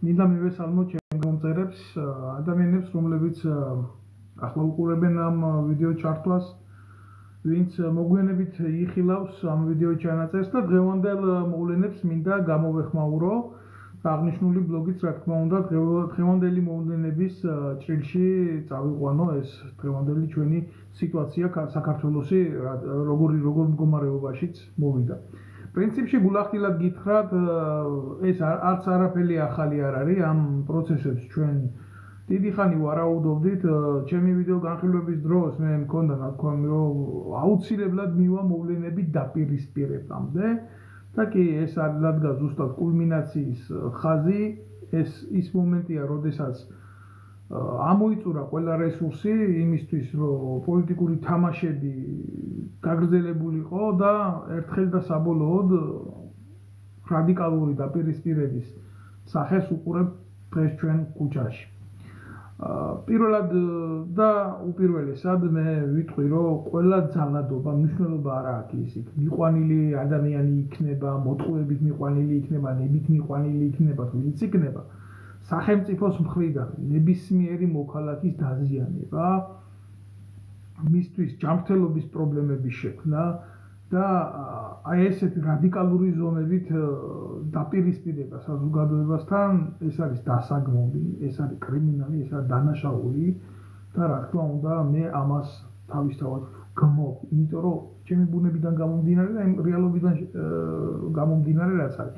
მინდა მივესალმოთ ჩემ მომწერებს ადამიანებს, რომლებიც ახლა უყურებენ ამ ვიდეო ჩართვას, ვინც მოგვიანებით იხილავს ამ ვიდეო ჩანაწერს და დღევანდელ მოვლენებს მინდა გამოვეხმაურო. აღნიშნული ბლოგიც, რა თქმა უნდა, დღევანდელი მოვლენების ჭრილში წავიყვანო ეს დღევანდელი ჩვენი სიტუაცია საქართველოსი როგორ მდგომარეობაშიც მოვიდა. პრინციპში გულახდილად გითხრათ, ეს არც არაფერი ახალი არ არის ამ პროცესებს ჩვენ დიდი ხანი ვარაუდობდით. ჩემი ვიდეო განხილვების დროს მე მქონდა ნათქვამი, რომ აუცილებლად მივა მოვლენები დაპირისპირებამდე და კი ეს ადგა ზუსტად კულმინაციის ხაზი, ეს ის მომენტია, როდესაც ამოიწურა ყველა რესურსი იმისთვის, რომ პოლიტიკური თამაშები გაგრძელებულიყო და ერთხელ და საბოლოოდ რადიკალური დაპირისპირების სახეს უყურებ დღეს ჩვენ ქუჩაში. პირველად და უპირველესად მე ვიტყვი, რომ ყველა ძალადობა მნიშვნელობა არ აქვს ისიც. მიყვანილი ადამიანი იქნება, მოტყუებით მიყვანილი იქნება, ნებით მიყვანილი იქნება, თუ ვინც იქნება. სახელმწიფოს მხრიდან ნებისმიერი მოქალაქის დაზიანება, მისთვის ჯანმრთელობის პრობლემების შექმნა და აი ესეთი რადიკალური ზომებით დაპირისპირება საზოგადოებასთან, ეს არის დასაგმობი, ეს არის კრიმინალი, ეს არის დანაშაული და რა თქმა უნდა, მე ამას თავისთავად გმობ, იმიტომ რომ ჩემი ბუნებიდან გამომდინარე და იმ რეალობიდან გამომდინარე რაც არის.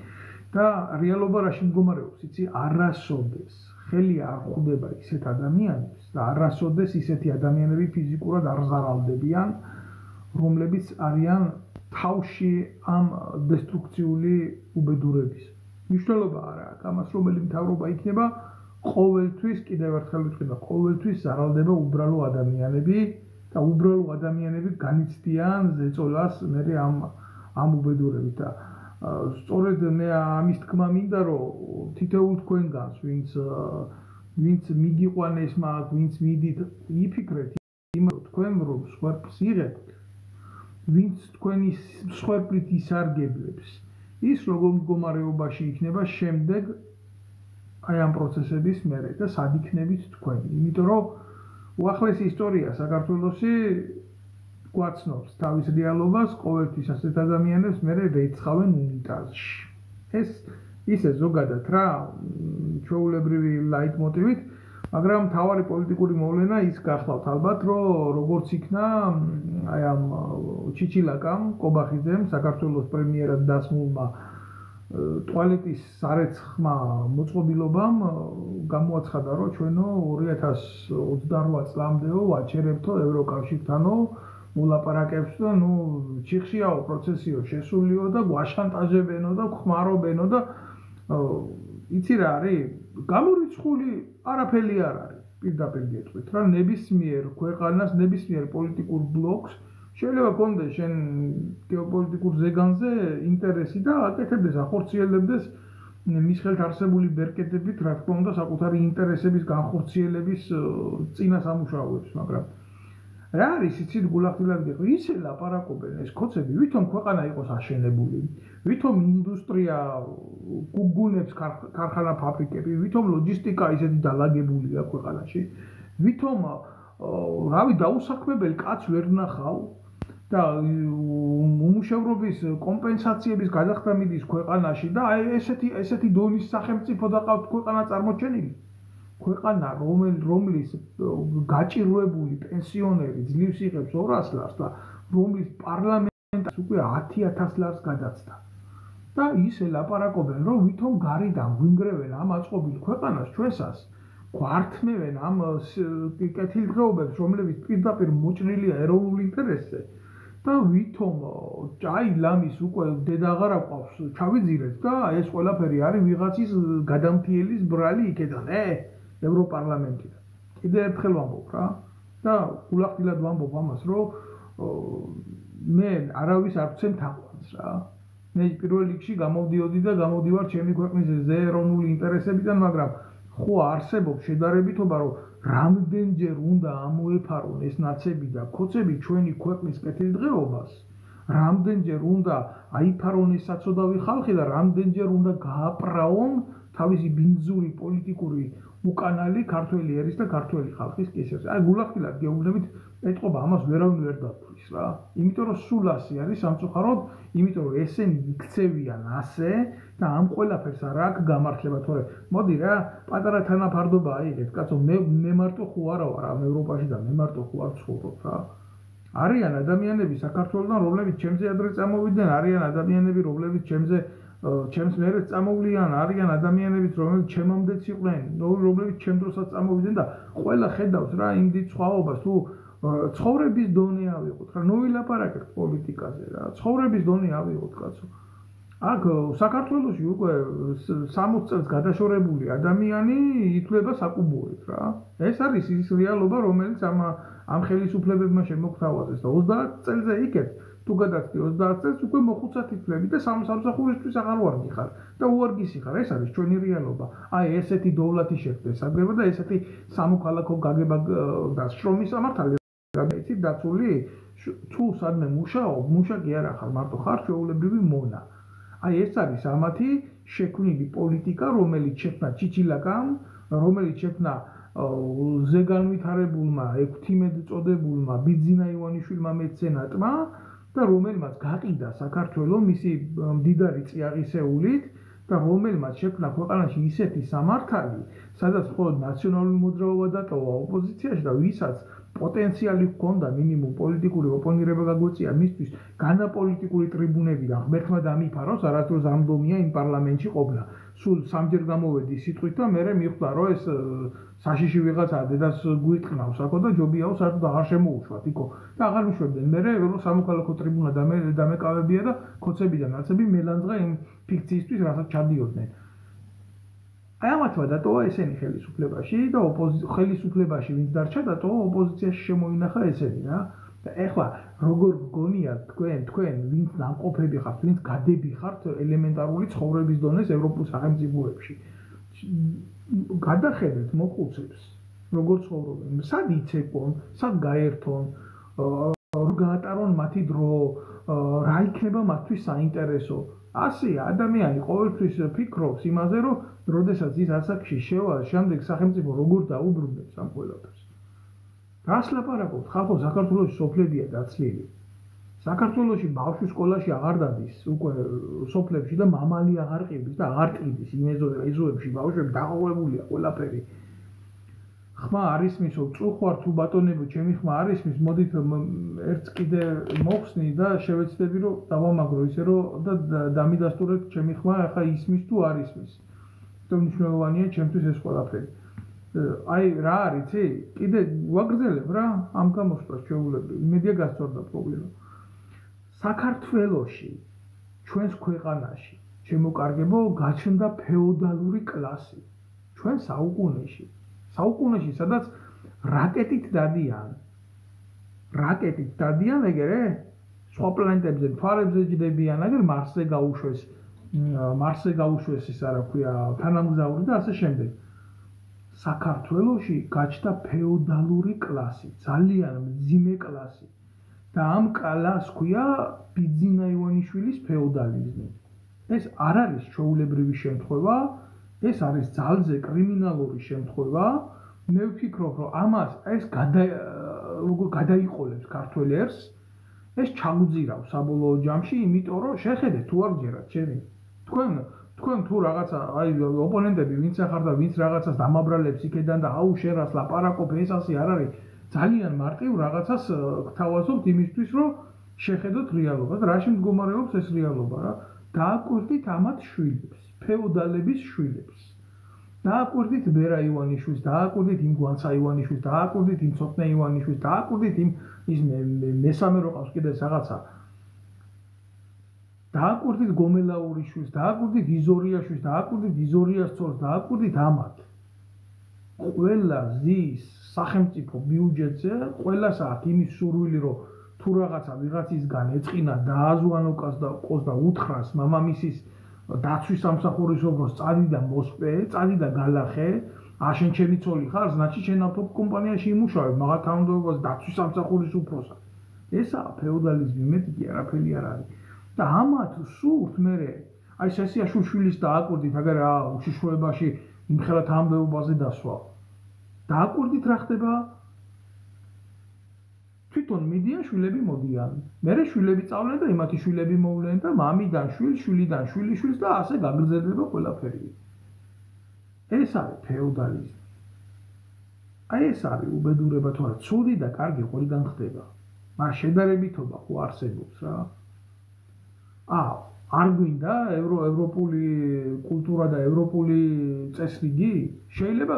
და რეალობა რაში მდგომარეობს, იცი, არასოდეს ხელი არ ხვდება ისეთ ადამიანებს და არასოდეს ისეთი ადამიანები ფიზიკურად არ ზარალდებიან, რომლებიც არიან თავში ამ დესტრუქციული უბედურების. მნიშვნელობა არ აქვს ამას, რომელი მთავრობა იქნება, ყოველთვის, კიდევ ერთხელ ვიტყვი, ყოველთვის ზარალდება უბრალო ადამიანები და უბრალო ადამიანები განიცდიან ზეწოლას მე ამ უბედურებით და სწორედ მე ამის თქმა მინდა, რომ თითოეულ თქვენგანს, ვინც მიგიყვანეს მაგ, ვინც მიდით, იფიქრეთ თქვენ რომ სხვერპლს იღებთ, ვინც თქვენი სხვერპლით ისარგებლებს, ის როგორ მდგომარეობაში იქნება შემდეგ აი ამ პროცესების მერე და სად იქნებით თქვენ. იმიტომ რომ უახლესი ისტორია საქართველოსი გვაცნობს თავის რეალობას, ყოველთვის ასეთ ადამიანებს მერე რეცხავენ უნიტაზში. ეს ისე ზოგადად რა, ჩვეულებრივი ლაიტმოტივით, მაგრამ მთავარი პოლიტიკური მოვლენა ის გახლავთ ალბათ, რომ როგორც იქნა აი ამ ჩიჩილაკამ, კობახიძემ, საქართველოს პრემიერად დასმულმა ტუალეტის სარეცხმა მოწყობილობამ გამოაცხადა, რომ ჩვენო 2028 წლამდეო ვაჩერებთო ევროკავშირთანო მოლაპარაკებს და ჩიხშიაო პროცესიო შესულიო და გვაშანტაჟებენო და ხმარობენო და იცი რა არის? გამორიცხული არაფერი არ არის. პირდაპირ გეტყვით რა, ნებისმიერ ქვეყანას, ნებისმიერ პოლიტიკურ ბლოკს შეიძლება კონდეს შენ გეოპოლიტიკურ ზეგანზე ინტერესი და აკეთებდეს, ახორციელებდეს მის ხელთ არსებული ბერკეტებით, რა თქმა უნდა, საკუთარი ინტერესების განხორციელების წინასამუშაოებს, მაგრამ რა არის იცით გულახდილად გეტყვი, ისე ლაპარაკობენ ეს ქოცები, ვითომ ქვეყანა იყოს აშენებული, ვითომ ინდუსტრია გუნებს ქარხანა ფაბრიკები, ვითომ ლოჯისტიკა ისეთი დალაგებულია ქვეყანაში, ვითომ რავი დაუსაქმებელი კაც ვერ ნახავ და უმუშევრობის კომპენსაციების გადახდა მიდის ქვეყანაში და აი ესეთი დონის სახელმწიფო დაყავთ ქვეყანა წარმოჩენილი. ქვეყანა, რომლის გაჭირვებული პენსიონერი ძლივს იღებს 200 ლარს და რომლის პარლამენტს უკვე 10,000 ლარს გადაცდა. და ისე ლაპარაკობენ, რომ ვითომ გარედან გვინგრევენ ამ აწყობილ ქვეყანას ჩვენსას, გვართმევენ ამ კეთილდღეობებს, რომლებიც პირდაპირ მოჭრილია ეროვნულ ინტერესზე და ვითომ აი ლამის უკვე დედა აღარ აყვავს, ჩავიძირეთ და ეს ყველაფერი არის ვიღაცის გადამფრიელის ბრალი იქედან, ევროპარლამენტიდან. კიდევ ერთხელ ვამბობ რა და გულახდილად ვამბობ ამას, რომ მე არავის არ ვცემ თაყვანს რა. მე პირველ რიგში გამოვდიოდი და გამოვდივარ ჩემი ქვეყნის ეროვნული ინტერესებიდან, მაგრამ ხო არსებობს შედარებითობა, რომ რამდენჯერ უნდა ამოეფარონ ეს ნაცები და ქოცები ჩვენი ქვეყნის კეთილდღეობას, რამდენჯერ უნდა აიფარონ ეს საცოდავი ხალხი და რამდენჯერ უნდა გააპრაონ თავისი ბინძური პოლიტიკური უკანალი ქართველი ერის და ქართველი ხალხის კისერზე. აი გულახდილად გეუბნებით ეტყობა ამას ვერავინ ვერ დათვლის რა. იმიტომ რომ სულ ასე არის სამწუხაროდ, იმიტომ რომ ესენი იქცევიან ასე და ამ ყველაფერს არ აქვს გამართლება, თორე მოდი რა, პატარა თანაფარდობა აიღეთ, კაცო, მე მარტო ხო არა ვარ ამ ევროპაში და მე მარტო ხო არ ცხოვრობ რა. არიან ადამიანები საქართველოსთან, რომლებიც ჩემზე ადრე წამოვიდნენ, არიან ადამიანები, რომლებიც ჩემს მერე წამოვლიან, არიან ადამიანებიც, რომლებიც ჩემამდეც იყვნენ, რომლებიც ჩემ დროსაც წამოვიდნენ და ყველა ხედავს რა იმ დიდ სხვაობას, თუ ცხოვრების დონე ავიღოთ რა, ნოვილაპარაკეთ პოლიტიკაზე რა, ცხოვრების დონე ავიღოთ კაცო. აქ საქართველოში უკვე 60 წელს გადაშორებული ადამიანი ითვლება საკუბოეთ რა. ეს არის ის რეალობა, რომელიც ამ ხელისუფლებებმა შემოგთავაზეს და 30 წელზე იქეთ თუ გადაცდი 30 წელს უკვე მოხუცად ითვლები და სამსახურისთვის აღარ ვარგი ხარ და უარგისი ხარ. ეს არის ჩვენი რეალობა. აი ესეთი დოვლათი შეხვდეს საგება და ესეთი სამოქალაქო გაგება და შრომის სამართალი გადაიცით დაცული თუ სადმე მუშაობ, მუშაკი არ ახარ, მარტო ხარ ჩვეულებრივი მონა. აი ეს არის ამათი შექმნილი პოლიტიკა, რომელიც შექმნა ჩიჩილაკამ, რომელიც შექმნა ზეგანვითარებულმა ექვთიმედ წოდებულმა ბიძინა ივანიშვილმა მეცენატმა და რომელმაც გაყიდა საქართველო მისი მდიდარი წიაღისეულით და რომელმაც შექმნა ქვეყანაში ისეთი სამართალი, სადაც მხოლოდ ნაციონალური მოძრაობა დატოვა ოპოზიციაში და ვისაც პოტენციალი ჰქონდა მინიმუმ პოლიტიკური ოპონირება გაგვეწია მისთვის განაპოლიტიკური ტრიბუნები და ღმერთმა დამიფაროს, არასდროს ამდომია იმ პარლამენტში ყოფნა. სულ სამჯერ გამოვედი სიტყვით და მერე მიხვდა, რომ ეს საშიში ვიღაცა დედას გვიტყნავს აქო და ჯობიაო საერთოდ აღარ შემოუშვათ იქო და აღარ მიშვებდნენ. მერე რომ სამოქალაქო ტრიბუნა დამეკავებია და ქოცები და ნაცები მელანძღა იმ ფიქციისთვის, რასაც ჩადიოდნენ. აი ამათმა დატოვა ესენი ხელისუფლებაში და ხელისუფლებაში ვინც დარჩა დატოვა ოპოზიციაში შემოინახა ესენი რა. და ეხლა როგორ გგონია თქვენ ვინც ნამყოფები ხართ, ვინც გადები ხართ ელემენტარული ცხოვრების დონეს ევროპულ სახელმწიფოებში. გადახედეთ მოხუცებს, როგორ ცხოვრობენ, სად იცეკვონ, სად გაერთონ, როგორ გაატარონ მათი დრო, რა იქნება მათთვის საინტერესო. ასე ადამიანი ყოველთვის ფიქრობს იმაზე, რომ როდესაც ის ასაკში შევა, შემდეგ სახელმწიფო როგორ დაუბრუნებს ამ ყველაფერს. რას ლაპარაკობთ? ხალხო, საქართველოში სოფლებია დაცლილი. საქართველოში ბავშვი სკოლაში აღარ დადის, უკვე სოფლებში და მამალი აღარ ყიდის და აღარ ყიდის იმ ეზოებში ბავშვები დაყოლებულია ყველაფერი. ხმა არის მისო, წუხვარ თუ ბატონებო, ჩემი ხმა არის მის, მოდით ერთს კიდე მოხსნი და შევეცდები რომ დავამაგრო ისე რომ და დამიდასტურეთ ჩემი ხმა ახლა ისმის თუ არ ისმის. თუმცა მნიშვნელოვანია ჩემთვის ეს ყველაფერი. აი რა არის, იცი? კიდე ვაგრძელებ რა ამ გამოსვლას ჩვეულებრივ. იმედია გასწორდა პრობლემა. საქართველოში, ჩვენს ქვეყანაში, შემოკარგებო, გაჩნდა ფეოდალური კლასი. ჩვენ საუკუნეში, სადაც რაკეტით დადიან, ეგერე? სხვა პლანეტებზე მთვარებზე ჯდებიან, აგერ მარსზე გაუშვეს ის არა ქვია, თანამგზავრი და ასე შემდეგ. საქართველოში გაჩნდა ფეოდალური კლასი, ძალიან მძიმე კლასი. და ამ კლასს ქვია ბიძინა ივანიშვილის ფეოდალიზმი. ეს არ არის ჩვეულებრივი შემთხვევა, ეს არის ძალზე კრიმინალური შემთხვევა. მე ვფიქრობ, რომ ამას ეს როგორ გადაიყოლებს ქართველ ერს, ეს ჩაგვძირავს საბოლოო ჯამში, იმიტომ რომ შეხედეთ თუ არ ჯერათ ჩემი. თქვენ თუ რაღაცა აი ოპონენტები ვინც ახარ და ვინც რაღაცას დამაბრალებს იქედან და აუ შენ რას ლაპარაკობ, ეს ასე არ არის. ძალიან მარტივ რაღაცას გთავაზობთ იმისთვის, რომ შეხედოთ რეალობას. რაში მდგომარეობს ეს რეალობა რა? დააკვირდით ამათ შვილებს, ფეოდალების შვილებს. დააკვირდით ბერა ივანიშვილს, დააკვირდით იმ გვანცა ივანიშვილს, დააკვირდით იმ ცოტნე ივანიშვილს, დააკვირდით ის მესამე რო ყავს კიდე რაღაცა. დააკვირდით გომელაურიშვილს, დააკვირდით იზორიაშვილს, დააკვირდით იზორიასწორს, დააკვირდით ამათ. ყველა ზის სახელმწიფო ბიუჯეტზე, ყველას აქვს იმის სურვილი, რომ თუ რაღაცა ვიღაცისგან ეწყინა დააზვანოს და უთხრას მამამისის დაცვის სამსახურის ოქროს წადი და მოსპე, წადი და გალახე, შენ ჩემი ცოლი ხარ, значит შენ ავტო კომპანიაში იმუშავებ, მაგათ თანამდებობას დაცვის სამსახურის უფროსად. ესაა ფეოდალიზმი, მეტი კი არაფერი არ არის. და ამათ სურთ მერე, აი სესიაშვილის დააკვირდით, აგერ უშიშროებაში იმხელა თანამდებობაზე დასვა. დააკვირდით რა ხდება? თვითონ მიდიან შვილები მოდიან. მერე შვილები წავლენ და იმათი შვილები მოვლენ და მამიდან შვილს, შვილიდან შვილიშვილს და ასე გაგრძელდება ყველაფერი. ეს არის ფეოდალიზმი. აი ეს არის უბედურება თუ არა, ცუდი და კარგი ყველგან ხდება. მაგრამ შედარებითობა ხო არსებობს რა. არ გვინდა ევროპული კულტურა და ევროპული წესრიგი? შეიძლება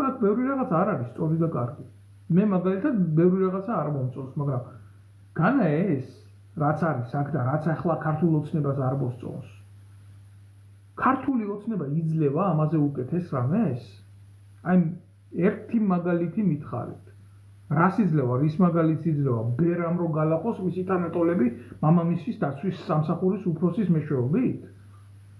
აქ ბევრი რაღაც არ არის სწორი და კარგი. მე მაგალითად ბევრი რაღაცა არ მომწონს, მაგრამ განა ეს რაც არის აქ და რაც ახლა ქართულ ოცნებას არ მოსწონს. ქართული ოცნება იძლევა ამაზე უკეთეს რამეს? აი ერთი მაგალითი მითხარით. რას იძლევა, რის მაგალითს იძლევა? ბერამ რო გალახოს მისი თანატოლები მამამისის დაცვის სამსახურის უფროსის მეშვეობით?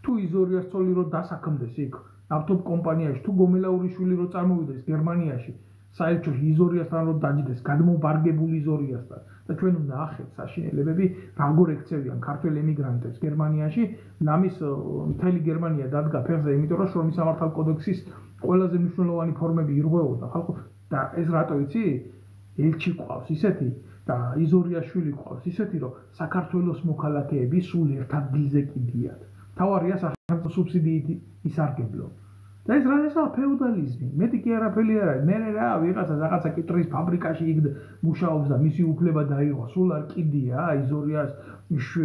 თუ იზორიას ცოლი რო დასაქმდეს იქ ავტობ კომპანიაში, თუ გომელაურიშვილი რო წარმოვიდეს გერმანიაში, საელჩოში იზორიასთან რო დაჯდეს, გადმობარგებული იზორიასთან და ჩვენ უნდა ახეთ საშინელებები როგორ ექცევიან ქართველ ემიგრანტებს გერმანიაში, ნამის მთელი გერმანია დადგა ფეხზე, იმიტომ რომ შრომის სამართალ კოდექსის ყველაზე მნიშვნელოვანი ფორმები ირღვეოდა ხალხო და ეს რატო იცი? ელჩი ყავს ისეთი და იზორიაშვილი ყავს ისეთი, რომ საქართველოს მოქალაქეები სულ ერთ ადგილზე კიდიათ. თავარია სახელმწიფო სუბსიდიით ისარგებლო. და ეს რაღაცა ფეოდალიზმი. მეტი კი არაფერი არ არის. მე რა ვიღაცა რაღაცა კიტრის ფაბრიკაში იქ მუშაობს და მისი უფლება დაიღო. სულ არ კიდია იზორიას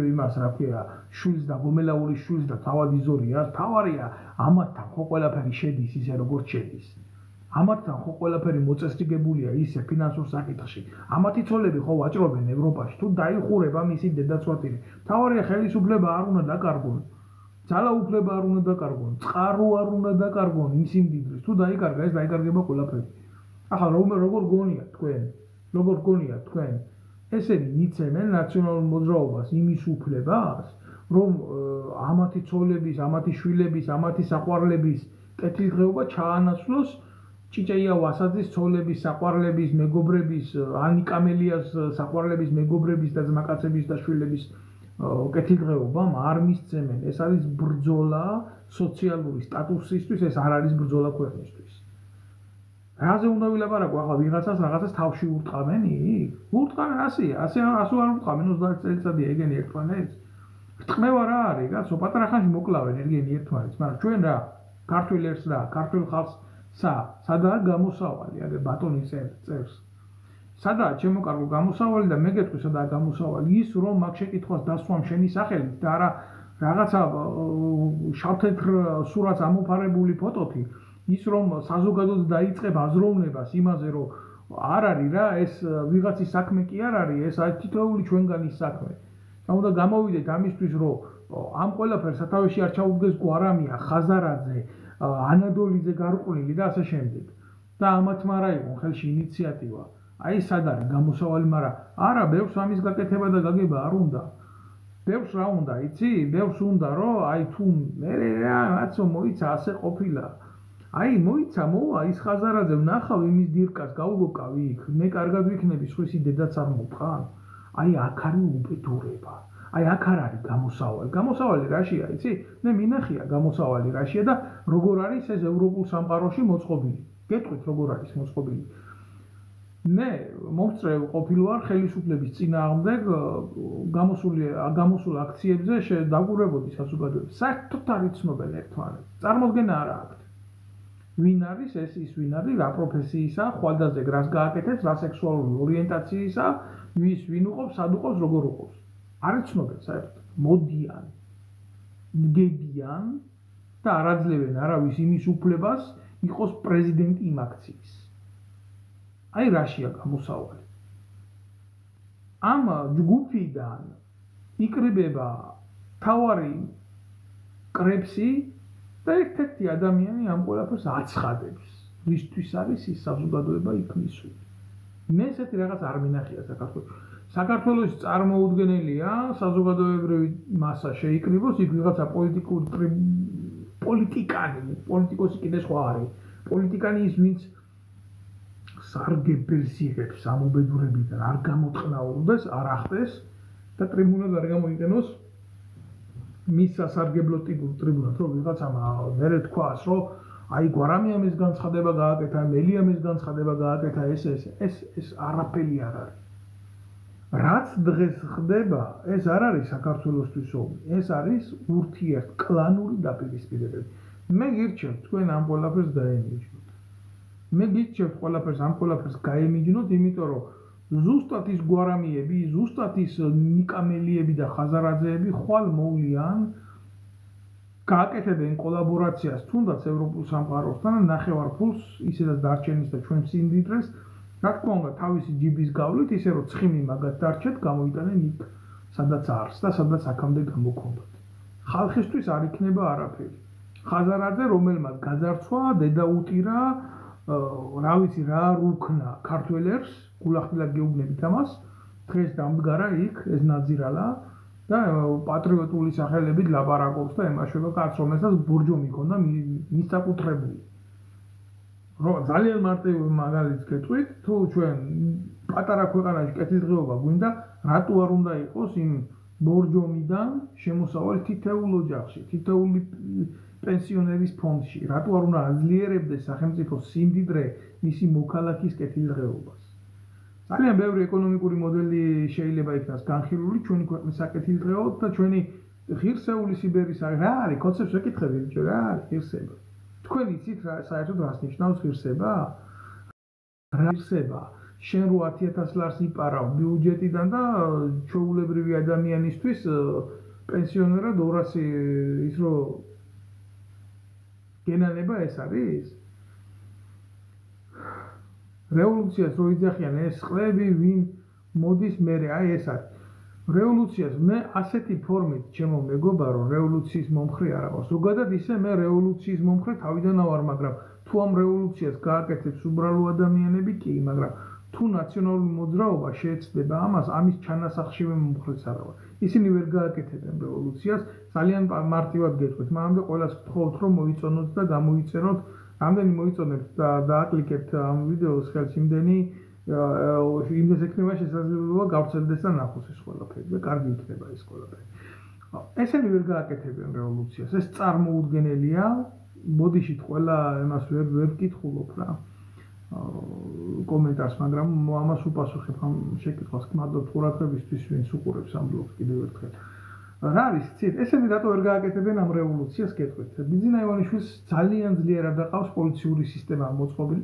იმას რა ქვია, შვილს და გომელაურის შვილს და თავად იზორიას. თავარია ამათთან ხო ყველაფერი შედის ისე როგორც შედის. ამათთან ხო ყველაფერი მოწესრიგებულია ისე ფინანსურ საკითხში. ამათი ცოლები ხო ვაჭრობენ ევროპაში. თუ დაიხურება მისი დედაცვათილი. თავარია ხელისუფლება არ უნდა დაკარგონ. ძალაუფლება არ უნდა დაკარგონ, წყარო არ უნდა დაკარგონ იმ სიმდიდრის. თუ დაიკარგა, ეს დაიკარგება ყველაფერი. ახლა როგორ გონიათ თქვენ? ესენი მიცემენ ნაციონალურ მოძრაობას იმის უფლებას, რომ ამათი ცოლების, ამათი შვილების, ამათი საყვარლების კეთილდღეობა ჩაანაცვლოს ჭიჭეია ვასაძის ცოლების, საყვარლების, მეგობრების, ანი კამელიას საყვარლების, მეგობრების და ძმაკაცების და შვილების კეთილდღეობამ არ მისცემენ. ეს არის ბრძოლა სოციალური სტატუსისთვის, ეს არ არის ბრძოლა ქვეყნისთვის. რაზე უნდა ვილაპარაკო ახლა ვიღაცას რაღაცას თავში ურტყამენი? ურტყამენ ასე არ ურტყამენ 30 წელიწადია ეგენი ერთმანეთს. რტყმევა რა არის, კაცო, პატარა ხანში მოკლავენ ეგენი ერთმანეთს, მაგრამ ჩვენ რა, ქართველებს რა, ქართულ ხალხს სადაა გამოსავალი, აგერ ბატონი წერს. სადაა ჩემო კარგო გამოსავალი და მე გეტყვი სადაა გამოსავალი? ის რომ მაგ შეკითხვას დასვამ შენი სახელით და არა რაღაცა შავთეთრ სურათს ამოფარებული ფოტოთი, ის რომ საზოგადოება დაიწყებ აზროვნებას იმაზე, რომ არ არის რა, ეს ვიღაცის საქმე კი არ არის, ეს არის თითოეული ჩვენგანის საქმე. და უნდა გამოვიდეთ ამისთვის, რომ ამ ყველაფერს სათავეში არ ჩაუდგეს გვარამია, ხაზარაძე, ანადოლიძე გარყვნილი და ასე შემდეგ. და ამათმა რა იყო ხელში ინიციატივა. აი სად არის გამოსავალი, მაგრამ არა, ბევრს ამის გაკეთება და გაგება არ უნდა. ბევრს რა უნდა, იცი? ბევრს უნდა, რომ აი თუ მე რაცო მოიცა ასე ყოფილა. აი მოიცა, მოვა ის ხაზარაძე ვნახავ იმის დირკას, გავლოკავი იქ, მე კარგად ვიქნები, სხვისი დედაც არ მოვხარ. აი აქ არის უბედურება. აი აქ არ არის გამოსავალი. გამოსავალი რაშია, იცი? მე მინახია გამოსავალი რაშია და როგორ არის ეს ევროპულ სამყაროში მოწყობილი. გეტყვით როგორ არის მოწყობილი. მე მომწრე ყოფილვარ ხელისუფლების წინააღმდეგ გამოსულ აქციებზე დაგურებოდი საზოგადოებას. საერთოდ არ იცნობენ ერთმანეთს. წარმოდგენა არ აქვთ. ვინ არის ეს ის ვინ არის, რა პროფესიისაა, ხვალდაზე რას გააკეთებს, რა სექსუალური ორიენტაციისაა, ვინ უყობს, სად უყობს, როგორ უყობს. არ იცნობენ საერთოდ. მოდიან, დგებიან და არ აძლევენ არავის იმის უფლებას იყოს პრეზიდენტი იმ აქციის. აი რაშია გამოსავალი. ამ ჯგუფიდან იკრიბება თავარი კრებსი და ერთ-ერთი ადამიანი ამ ყველაფერს აცხადებს, ვისთვის არის ის საზოგადოება იქ მისული. მე ესეთი რაღაც არ მინახია საქართველოს. საქართველოს წარმოუდგენელია საზოგადოებრივი მასა შეიკრიბოს, იქ ვიღაცა პოლიტიკოსი კიდე სხვა არის. პოლიტიკანი ის ვინც სარგებელს იღებს ამ უბედურებიდან, არ გამოწყნაურდეს, არ ახტეს და ტრიბუნად არ გამოიყენოს მის სასარგებლო ტრიბუნად რომ ვიღაცამ მერე თქვას რომ აი გვარამიამ ეს განცხადება გააკეთა, მელიამ ეს განცხადება გააკეთა, ეს არაფერი არ არის. რაც დღეს ხდება, ეს არ არის საქართველოსთვის ომი, ეს არის ურთიერთკლანური დაპირისპირებები. მე გირჩევთ თქვენ ამ ყველაფერს დაემიჯნოთ. მე გირჩევთ ყველაფერს ამ ყველაფერს გაემიჯნოთ, იმიტომ რომ ზუსტად ის გვარამიები, ზუსტად ის ნიკამელიები და ხაზარაძეები ხვალ მოვლიან გააკეთებენ კოლაბორაციას თუნდაც ევროპულ სამყაროსთან და ნახევარფულს ისედაც დარჩენის და ჩვენ სიმდიდრეს რა თქმა უნდა თავისი ჯიბის გავლით ისე რომ ცხიმი მაგათ დარჩეთ გამოიტანენ იქ სადაც არს და სადაც აქამდე გამოქონდათ ხალხისთვის არ იქნება არაფერი ხაზარაძე რომელმაც გაძარცვა დედა უტირა რა ვიცი რა რუქნა ქართველებს გულახდილად გეუბნებით ამას დღეს დამდგარა იქ ეს ნაძირალა და პატრიოტული სახელებით ლაპარაკობს და ემაშვება კაცს რომელსაც ბურჯომი ჰქონდა მისაკუთრებული რომ ძალიან მარტივი მაგალითს გეტყვით თუ ჩვენ პატარა ქვეყანაში კეთილდღეობა გვინდა რატო არ უნდა იყოს იმ ბურჯომიდან შემოსავალი თითოეულ ოჯახში თითოეული პენსიონერის ფონდში რატო არ უნდა აძლიერებდეს სახელმწიფო სიმდიდრე მისი მოქალაქის კეთილდღეობას ძალიან ბევრი ეკონომიკური მოდელი შეიძლება იქნას განხილული ჩვენი ქვეყნის საკეთილდღეოდ და ჩვენი ღირსეული სიბერის რა არის კონცეფტს ვეკითხები ბიჭო რა არის ღირსება თქვენ იცით რა საერთოდ რას ნიშნავს ღირსება რა ღირსება შენ რო 10000 ლარს იპარავ ბიუჯეტიდან და ჩვეულებრივი ადამიანისთვის პენსიონერად 200 ის რო გენანება ეს არის რევოლუციას რო იძახიან ეს ყლები ვინ მოდის მერე აი ეს არის რევოლუციას მე ასეთი ფორმით ჩემო მეგობარო რევოლუციის მომხრე არ აქვს ზოგადად ისე მე რევოლუციის მომხრე თავიდან ვარ მაგრამ თუ ამ რევოლუციას გააკეთებს უბრალო ადამიანები კი მაგრამ თუ ნაციონალური მოძრაობა შეეცდება ამას ამის ჩანასახშივე მომხრეც არ ვარ ისინი ვერ გააკეთებენ რევოლუციას ძალიან მარტივად გეტყვით მანამდე ყველას ვთხოვთ რომ მოიწონოთ და გამოიწეროთ რამდენი მოიწონებთ და დააკლიკებთ ამ ვიდეოს ხელს იმდენი იმდეს ექნება შესაძლებლობა გავრცელდეს და ნახოს ეს ყველაფერი და კარგი იქნება ეს ყველაფერი. ესენი ვერ გააკეთებენ რევოლუციას. ეს წარმოუდგენელია. ბოდიშით ყველა εμას ვერ ვკითხულობ რა. კომენტარს, მაგრამ ამას უპასუხებ ამ შეკითხვას. გმადლობთ ყურადღებისთვის, ვინც უყურებს ამ ბლოგს კიდევ ერთხელ. რა არის ცით? ესენი რატო ვერ გააკეთებენ ამ რევოლუციას გეტყვით. ბიძინა ივანიშვილს ძალიან ძლიერად დაყავს პოლიციური სისტემა მოწყობილი.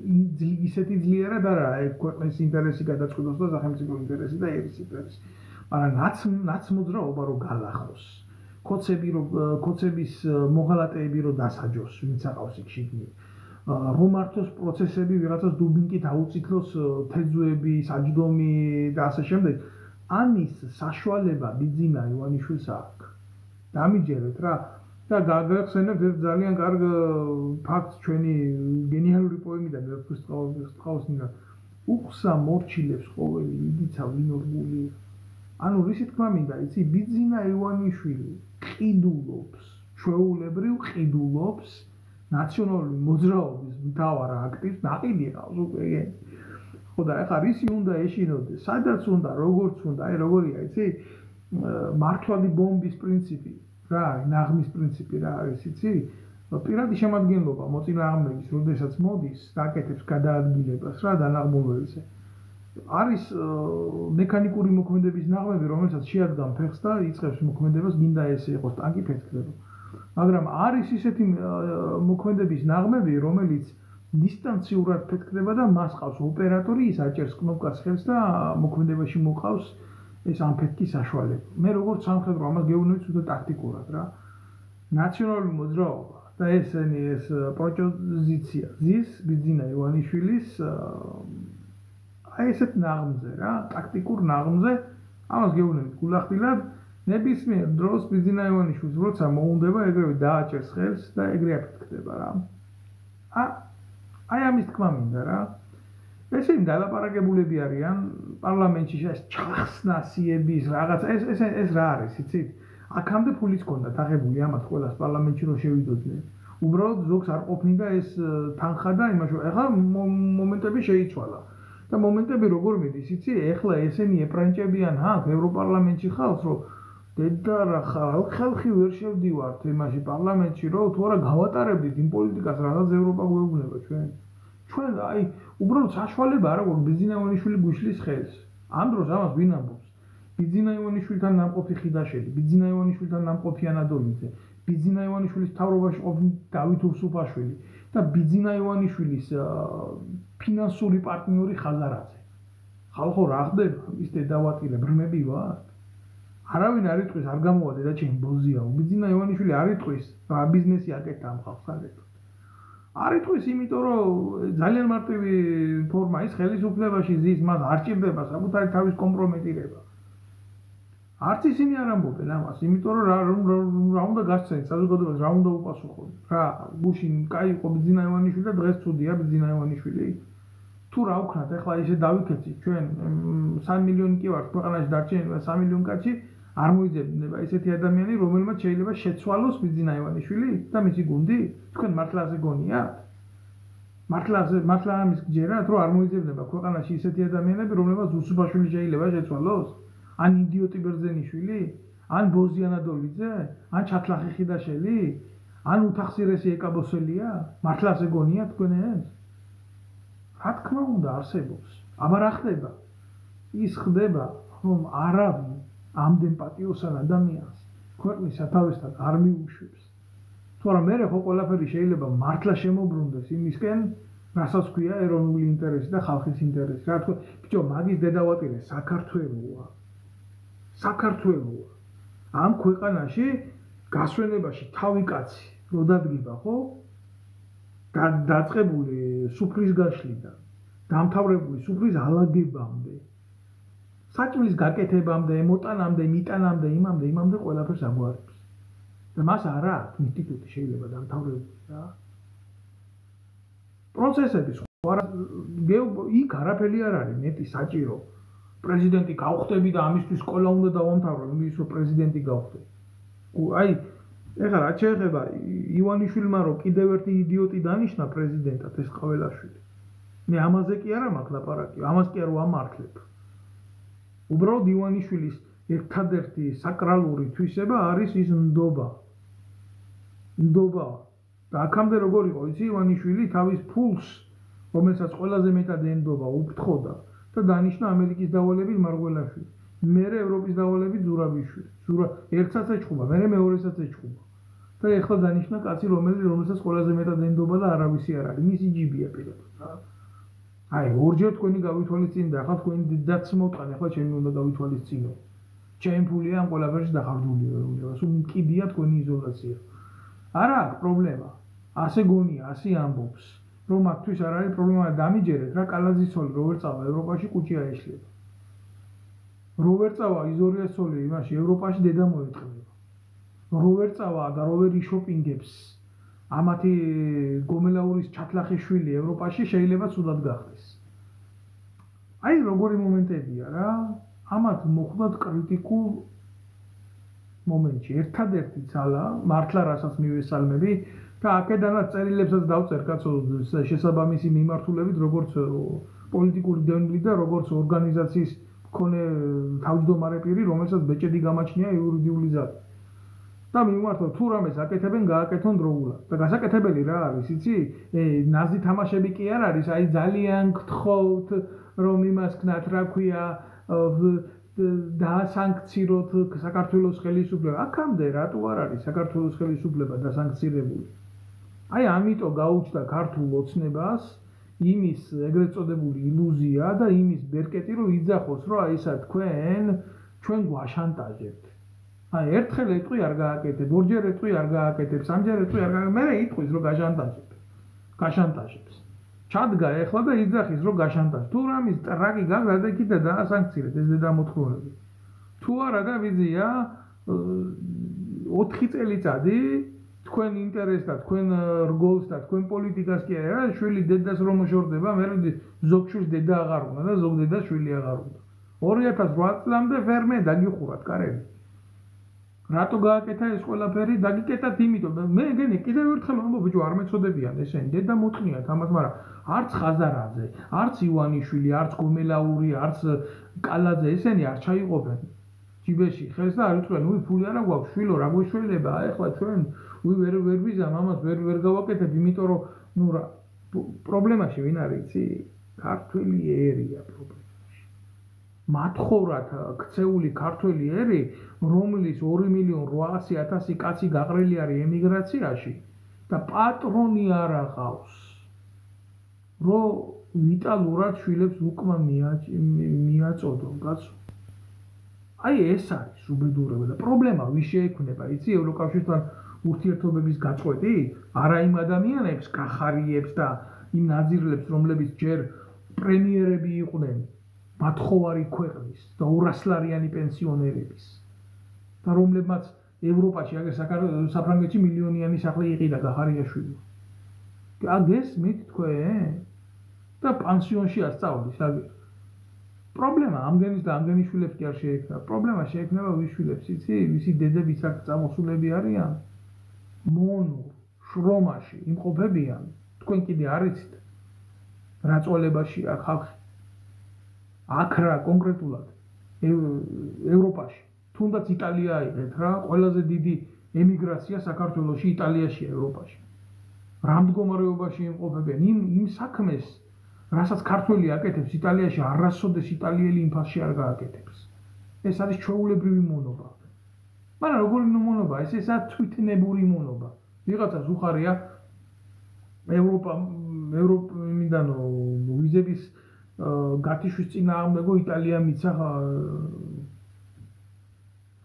ისეთი ძლიერად არა, ქვეყნის ინტერესი გადაწყვეტოს და სახელმწიფო ინტერესი და ერის ინტერესი. მაგრამ ნაცმოძრაობა რო გალახოს. კოცების მოღალატეები რო დასაჯოს, ვინც აყავს იქ შიგნით. რომ მართოს პროცესები ვიღაცას დუბინკით აუწითლოს თეძუები, საჯდომი და ასე შემდეგ. ამის საშუალება ბიძინა ივანიშვილს აქვს. დამიჯერეთ რა და გაგახსენებთ ერთ ძალიან კარგ ფაქტს ჩვენი გენიალური პოემიდან გასწავლოს მინდა. უხსა მორჩილებს ყოველი იდიცა ვინორგული. ანუ რისი თქმა მინდა, იცი ბიძინა ივანიშვილი ყიდულობს, ჩვეულებრივ ყიდულობს ნაციონალური მოძრაობის მთავარ აქტივს, ნაყიდი ყავს უკვე. ხო და ეხლა რისი უნდა ეშინოდეს, სადაც უნდა, როგორც უნდა, აი როგორია, იცი? მართვადი ბომბის პრინციპი, რა არის, ნაღმის პრინციპი რა არის, იცი? პირადი შემადგენლობა მოწინააღმდეგის, როდესაც მოდის, დაკეთებს გადაადგილებას რა დანაღმულებზე. არის მექანიკური მოქმედების ნაღმები, რომელსაც შეადგან ფეხს და იწყებს მოქმედებას, გინდა ეს იყოს ტანკი ფეთქდება. მაგრამ არის ისეთი მოქმედების ნაღმები, რომელიც დისტანციურად ფეთქდება და მას ყავს ოპერატორი, ის აჭერს კნოპკას ხელს და მოქმედებაში მოყავს ეს ამფეთქის საშუალება. მე როგორც სამხედრო ამას გეუბნებით უბრალოდ ტაქტიკურად რა. ნაციონალური მოძრაობა და ესენი ეს პროპოზიცია ზის ბიძინა ივანიშვილის აი ესეთ ნაღმზე რა, ტაქტიკურ ნაღმზე ამას გეუბნებით გულახდილად ნებისმიერ დროს ბიძინა ივანიშვილს როცა მოუნდება ეგრევე დააჭერს ხელს და ეგრე აფეთქდება რა. აი ამის თქმა მინდა რა. ესენი დალაპარაკებულები არიან პარლამენტში ეს ჩახსნასიების რაღაც ეს რა არის იცით? აქამდე ფულიც ჰქონდათ აღებული ამათ ყველას პარლამენტში რომ შევიდოდნენ. უბრალოდ ზოგს არ ყოფნიდა ეს თანხა და იმაში. ეხლა მომენტები შეიცვალა. და მომენტები როგორ მიდის იცი? ეხლა ესენი ეპრანჭებიან აქ ევროპარლამენტში ხალხს რომ დედა რა ხალხი ვერ შევდივართ იმაში პარლამენტში რომ თუ არა გავატარებდით იმ პოლიტიკას რაღაც ევროპა გვეუბნება ჩვენ აი უბრალოდ საშუალება არ აქვს ბიზინა ივანიშვილი გვიშლის ხელს ამ დროს ამას ვინ ამბობს ბიზინა ივანიშვილთან ნამყოფი ხიდაშელი ბიზინა ივანიშვილთან ნამყოფი ანადოლიძე ბიზინა ივანიშვილის მთავრობაში ყოფილი დავით უსუფაშვილი და ბიზინა ივანიშვილის ფინანსური პარტნიორი ხაზარაძე ხალხო რა ხდება ის დედავატირე ბრმები ვართ არავინ არ იტყვის არ გამოვა დედა ჩემი ბოზია ბიზინა ივანიშვილი არ იტყვის რა ბიზნესი აკეთა ამ ხალხს არ იტყვის იმიტომ რომ ძალიან მარტივი ფორმა ის ხელისუფლებაში ზის მას არ ჭირდება საკუთარი თავის კომპრომეტირება არც ისინი არ ამბობენ ამას იმიტომ რომ რა უნდა გასცენ საზოგადოებას რა უნდა უპასუხონ რა გუშინ კაი იყო ბიზინა ივანიშვილი და დღეს ცუდია ბიზინა ივანიშვილი თუ რა ვქნათ ეხლა ისე დავიქეცით ჩვენ 3 მილიონი კი ვართ ქვეყანაში დარჩენილი 3 მილიონი კაცი არ მოიძებნება ესეთი ადამიანი რომელმაც შეიძლება შეცვალოს ბიზინა ივანიშვილი და მისი გუნდი თქვენ მართლა ასე გონიათ მართლა ამის გჯერათ რომ არ მოიძებნება ქვეყანაში ისეთი ადამიანები რომლებმაც უსუფაშვილი შეიძლება შეცვალოს ან იდიოტი ბერძენიშვილი ან ბოზიანადოლიძე ან ჩათლახი ხიდაშელი ან უთახსირესი ეკაბოსელია მართლა ასე გონიათ თქვენ ეს რა თქმა უნდა არსებობს აბა რა ხდება ის ხდება რომ არავინ ამდენ პატიოსან ადამიანს ქვეყნის სათავესთან არ მიუშვებს თორემ მე ხო ყველაფერი შეიძლება მართლა შემოbrunდეს იმისკენ რასაც ქვია ეროვნული ინტერესი და ხალხის ინტერესი რა თქმა ბიჭო მაგის დედავატირე საქართველოა ამ ქვეყანაში გასვენებაში თავი კაცი რო დადგება ხო დაწყებული სუფრის გაშლიდან დამთავრებული სუფრის ალაგებამდე საჭმლის გაკეთებამდე მოტანამდე მიტანამდე იმამდე ყველაფერს აგვარებს და მას არა აქვს ინსტიტუტი შეიძლება დამთავრებული რა პროცესები სხვა იქ არაფერი არ არის მეტი საჭირო პრეზიდენტი გავხდები და ამისთვის სკოლა უნდა დავამთავრებ იმის რომ პრეზიდენტი გავხდე აი ეხლა რა შეეხება ივანიშვილმა რომ კიდევ ერთი იდიოტი დანიშნა პრეზიდენტად ეს ყველაშვილი მე ამაზე კი არა მაქვს ლაპარაკი ამას კი არ ვამართლებ უბრალოდ ივანიშვილის ერთადერთი საკრალური თვისება არის ის ნდობა და აქამდე როგორ იყო იცი ივანიშვილი თავის ფულს რომელსაც ყველაზე მეტად ენდობა უფრთხოდა და დანიშნა ამერიკის დავალებით მარგველაშვილი მერე ევროპის დავალებით ზურაბიშვილი ერთსაც ეჭხუბა მერე მეორესაც ეჭხუბა და ეხლა დანიშნა კაცი რომელსაც ყველაზე მეტად ენდობა და არავისი არ არის მისი ჯიბია პირადად აი ორჯერ თქვენი გავითვალისწინდა ახლა თქვენი დედაც მოვტყან ახლა ჩემი უნდა გავითვალისწინო ჩემი ფულია ამ ყველაფერში დახარჯული უნდა სულ მკიდია თქვენი იზოლაცია არა აქვს პრობლემა ასე გონია ასე ამბობს რომ მათთვის არ არის პრობლემა დამიჯერეთ რა კალაძის ცოლი როგორ წავა ევროპაში კუჭი აეშლება როგორ წავა იზორიას ცოლი იმაში ევროპაში დედა მოეწყდება როგორ წავა და როგორ იშოპინგებს ამათი გომელაურის ჩათლახი შვილი ევროპაში შეიძლება ცუდად გახდეს აი როგორი მომენტებია რა ამათ მოხდათ კრიტიკულ მომენტში ერთადერთი ძალა მართლა რასაც მივესალმები და აქედანაც წერილებსაც დავწერ კაცო შესაბამისი მიმართულებით როგორც პოლიტიკური დევნილი და როგორც ორგანიზაციის მქონე თავმჯდომარე პირი რომელსაც ბეჭედი გამაჩნია იურიდიული ზარი და მიმართო თუ რამეს აკეთებენ გააკეთონ დროულად და გასაკეთებელი რა არის იცი ნაზი თამაშები კი არ არის აი ძალიან გთხოვთ რომ იმას ქნათ რა ქვია დასანქციროთ საქართველოს ხელისუფლება აქამდე რატო არ არის საქართველოს ხელისუფლება დასანქცირებული აი ამიტომ გაუჩნდა ქართულ ოცნებას იმის ეგრეთ წოდებული ილუზია და იმის ბერკეტი რომ იძახოს რომ აი ესა ჩვენ გვაშანტაჟებთ აი ერთხელ ეტყვი არ გააკეთებ ორჯერ ეტყვი არ გააკეთებ სამჯერ ეტყვი არ გააკეთებ მე იტყვის რომ გაშანტაჟებს ჩადგა ეხლა და იძახის რომ გაშანტაჟ თუ რამის ტრაკი გაგდა და კიდე დაასანქცირეთ ეს დედამოთხოვნები თუ არა და ვიზია 4 წელიწადი თქვენ ინტერესს და თქვენ რგოლს და თქვენ პოლიტიკას კი არა შვილი დედას რომ მოშორდება მე ზოგ შვილს დედა აღარ უნდა და ზოგ დედას შვილი აღარ უნდა 2008 წლამდე ფერმე დაგიხურათ კარები რატო გააკეთა ეს ყველაფერი დაგიკეთათ იმიტომ მე ეგენი კიდევ ერთხელ ვამბობ ბიჭო არ მეწოდებიან ესენი დედა მოთხნიათ ამას მაგრამ არც ხაზარაძე არც ივანიშვილი არც გომელაური არც კალაძე ესენი არ ჩაიყოფენ ჯიბეში ხელს და არ უთქვენ, უი ფული არა გვაქვს, შვილო, რა გვეშველება, ეხლა ჩვენ ვერ ვიზამ ამას ვერ გავაკეთებ, იმიტომ რომ ნუ რა პრობლემაში ვინ არის, იცი? ქართველი ერია პრობლემაში. მათხოვრად ქცეული ქართველი ერი, რომლის 2.800.000 კაცი გაყრილი არის ემიგრაციაში და პატრონი არ აღავს. რომ ვიტალურად შვილებს უკმა მიაწოდონ, კაცო. აი ეს არის უბედურება და პრობლემა ვის შეექმნება, იცი, ევროკავშირთან ურთიერთობების გაწყვეტი? არა იმ ადამიანებს, გახარიებს და იმ ნაძირლებს, რომლებიც ჯერ პრემიერები იყვნენ მათხოვარი ქვეყნის და 200-ლარიანი პენსიონერების და რომლებმაც ევროპაში, აგერ საფრანგეთში მილიონიანი სახლი იყიდა გახარიაშვილი. გესმით თქვენ? და პანსიონში ასწავლის, აგერ. პრობლემა ამდენის და ამდენის შვილებს კი არ შეექმნება. პრობლემა შეექმნება ვის შვილებს, იცი? ვისი დედებიც აქ წამოსულები არიან? მონურ, შრომაში იმყოფებიან. თქვენ კიდე არ იცით? რა წოლებაშია ხალხი? აქ რა კონკრეტულად ევროპაში, თუნდაც იტალია აიღეთ რა, ყველაზე დიდი ემიგრაცია საქართველოში იტალიაშია ევროპაში. რა მდგომარეობაში იმყოფებიან? იმ საქმეს, რასაც ქართველი აკეთებს იტალიაში, არასოდეს იტალიელი იმ ფასში არ გააკეთებს. ეს არის ჩვეულებრივი მონობა. მაგრამ როგორი მონობა? ესაა თვითნებური მონობა. ვიღაცას უხარია ევროპიდან ვიზების გათიშვის წინააღმდეგო იტალია მიცა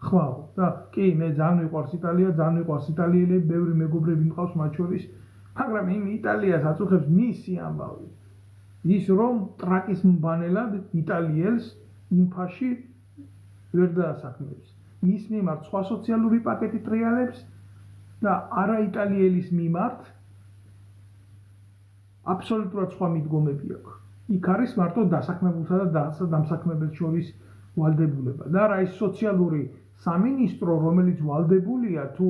ხვალ და კი მე ძალიან მიყვარს იტალია, ძალიან მიყვარს იტალიელები, ბევრი მეგობრები მყავს მათ შორის, მაგრამ იმ იტალიას აწუხებს მისი ამბავი. ის რომ ტრაკის მბანელად იტალიელს იმ ფაში ვერ დაასაქმებს. მის მიმართ სხვა სოციალური პაკეტი ტრიალებს და არა იტალიელის მიმართ აბსოლუტურად სხვა მიდგომები აქვს. იქ არის მარტო დასაქმებულსა და დამსაქმებელს შორის ვალდებულება და რა ის სოციალური სამინისტრო, რომელიც ვალდებულია თუ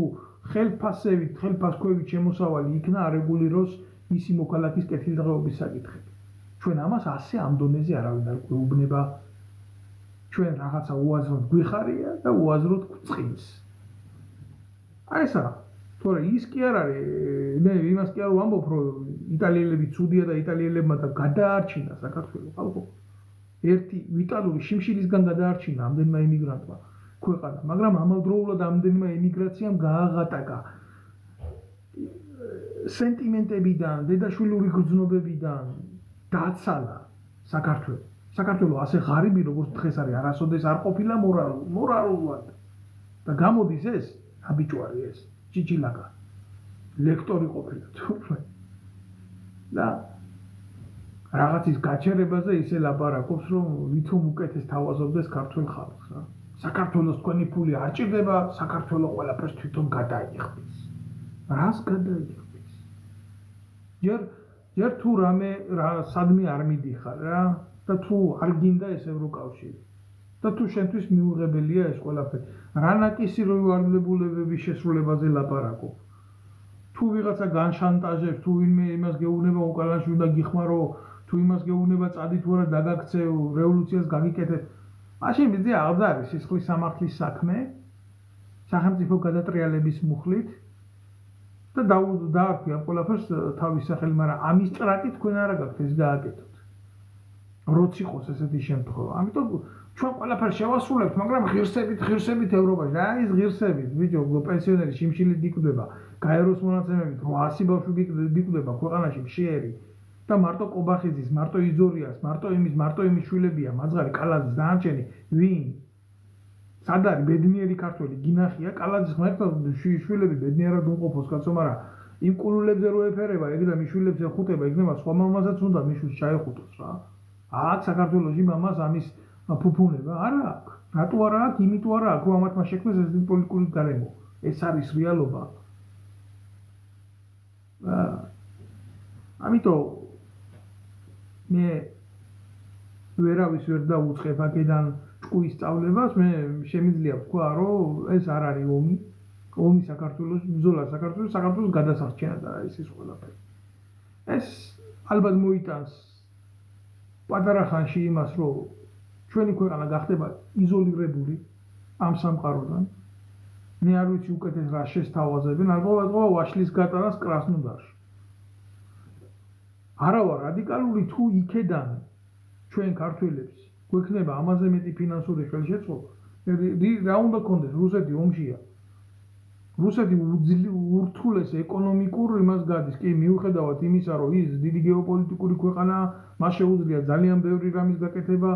ხელფასქვევით შემოსავალი იქნა არეგულიროს მისი მოქალაქის კეთილდღეობის საკითხები. ჩვენ ამას ასე ამ დონეზე არავინ არ გვეუბნება. ჩვენ რაღაცა უაზროდ გვიხარია და უაზროდ გვწყინს. აი ესა, თორე ის კი არ არის, მე იმას კი არ ვამბობ, რომ იტალიელები ცუდია და იტალიელებმა და გადაარჩინა საქართველოს ხალხო. ერთი ვიტალური შიმშილისგან გადაარჩინა ამდენმა ემიგრანტმა ქვეყანა, მაგრამ ამავდროულად ამდენმა ემიგრაციამ გააღატაკა სენტიმენტებიდან, დედაშვილური გრძნობებიდან დაცალა საქართველო. საქართველო ასე ღარიბი როგორც დღეს არის, არასოდეს არ ყოფილა მორალურად. და გამოდის ეს აბიჭვარი ეს ჭიჭილაკა ლექტორი ყოფილა თურმე. და რაღაცის გაჩერებაზე ისე ლაპარაკობს, რომ ვითომ უკეთეს თავაზობდეს ქართულ ხალხს რა. საქართველოს თქვენი ფული არ ჭირდება, საქართველოს ყველაფერს თვითონ გადაიღებს. რას გადაიღებს? ჯერ თუ რამე სადმე არ მიდიხარ რა და თუ არ გინდა ეს ევროკავშირი და თუ შენთვის მიუღებელია ეს ყველაფერი. რა ნაკისი როვალდებულებების შესრულებაზე ლაპარაკობ. თუ ვიღაცა განშანტაჟებს, თუ ვინმე იმას გეუბნება უკანაში უნდა გიხმარო, თუ იმას გეუბნება წადი თუ არა დაგაქცევ, რევოლუციას გაგიკეთებ. მაშინ მიზე აღარ არის სისხლის სამართლის საქმე, სახელმწიფო გადატრიალების მუხლით და დაარქვი ამ ყველაფერს თავის სახელი, მაგრამ ამის ტრაკი თქვენ არა გაქვთ ეს გააკეთოთ. როც იყოს ესეთი შემთხვევა. ამიტომ ჩვენ ყველაფერს შევასრულებთ, მაგრამ ღირსებით ევროპაში. რა ის ღირსებით, ბიჭო, პენსიონერი შიმშილით გიკვდება, გაეროს მონაცემებით 800 ბავშვი გიკვდება ქვეყანაში მშიერი. და მარტო კობახიძის, მარტო იზორიას, მარტო იმის შვილებია, მაძღარი, კალაძის დანარჩენი, ვინ? სად არის ბედნიერი ქართველი, გინახია, კალაძის ღმერთად შვილები ბედნიერად უმყოფოს, კაცო, მაგრამ იმ კულულებზე რო ეფერება, ეგ და მის შვილებს ეხუტება, ეგნება სხვა მამაზაც უნდა მის შვილს ჩაეხუტოს რა. აქ საქართველოში მამას ამის ფუფუნება არა აქვს. რატო არა აქვს? იმიტომ არა აქვს, რომ ამათმა შექმნეს ეს პოლიტიკური გარემო. ეს არის რეალობა. ამიტომ მე ვერავის ვერ დაუწყებ აქედან ჭკუის სწავლებას, მე შემიძლია ვთქვა, რომ ეს არ არის ომი. ომი საქართველოს, ბრძოლა საქართველოს გადასახჩენად არის ეს ყველაფერი. ეს ალბათ მოიტანს პატარა ხანში იმას, რომ ჩვენი ქვეყანა გახდება იზოლირებული ამ სამყაროდან. მე არ ვიცი უკეთეს რა შესთავაზებენ, ალბათ ვაშლის გატანას კრასნოდარში. არავა რადიკალური თუ იქედან ჩვენ ქართველებს გვექნება ამაზე მეტი ფინანსური ხელშეწყობა. რა უნდა გქონდეს რუსეთი ომშია. რუსეთი ურთულეს ეკონომიკურ იმას გადის. კი, მიუხედავად იმისა, რომ ის დიდი გეოპოლიტიკური ქვეყანაა, მას შეუძლია ძალიან ბევრი რამის გაკეთება,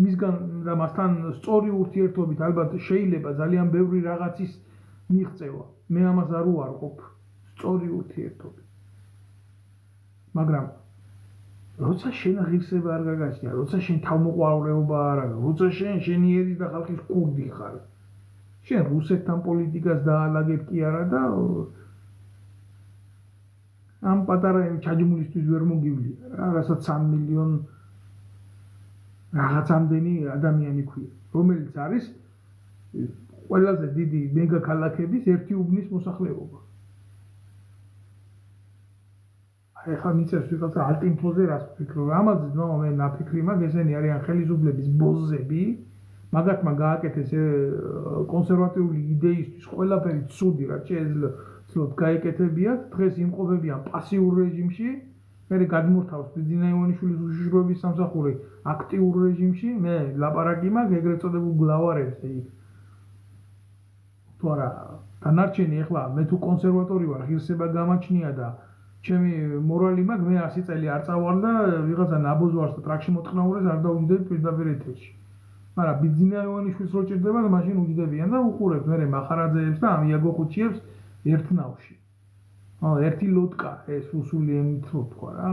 მისგან და მასთან სწორი ურთიერთობით ალბათ შეიძლება ძალიან ბევრი რაღაცის მიღწევა. მე ამას არ უარყოფ, სწორი ურთიერთობით. მაგრამ როცა შენ ღირსება არ გაგაჩნია, როცა შენ თავმოყვარეობა არ არის, როცა შენი ერის და ხალხის კურდი ხარ, შენ რუსეთთან პოლიტიკას დაალაგებ კი არა და ამ პატარა ჩაჯმულისთვის ვერ მოგივლია რა, რასაც 3 მილიონ რაღაცამდენი ადამიანი ქვია, რომელიც არის ყველაზე დიდი მეგაქალაქების ერთი უბნის მოსახლეობა. ეხლა მიწევს ვიღაცა ალტინფოზე რას ვფიქრობ, ამაზე ძმაო მე ნაფიქრი მაქვს, ესენი არიან ხელისუფლების ბოზები, მაგათმა გააკეთეს კონსერვატიული იდეისთვის ყველაფერი ცუდი რაც შეეძლოთ გაეკეთებიათ, დღეს იმყოფებიან პასიურ რეჟიმში, მერე გადმორთავს ბიძინა ივანიშვილის უშიშროების სამსახური აქტიურ რეჟიმში, მე ლაპარაკი მაქვს ეგრეთ წოდებულ გლავარებზე იქ. თუ არა, დანარჩენი ეხლა მე თუ კონსერვატორი ვარ, ღირსება გამაჩნია და ჩემი მორალი მაქვს, მე 100 წელი არ წავარ და ვიღაცა ნაბოზვარს და ტრაქში მოწყნაურეს არ დაუჯდები პირდაპირ ეთერში. მაგრამ ბიძინა ივანიშვილს რო ჭირდება და მაშინ უჯდებიან და უყურებთ მერე მახარაძეებს და ამ იაგო ხუჩიებს ერთ ნავში. ერთი ლოდკა ეს რუსული ენით რო თქვა რა,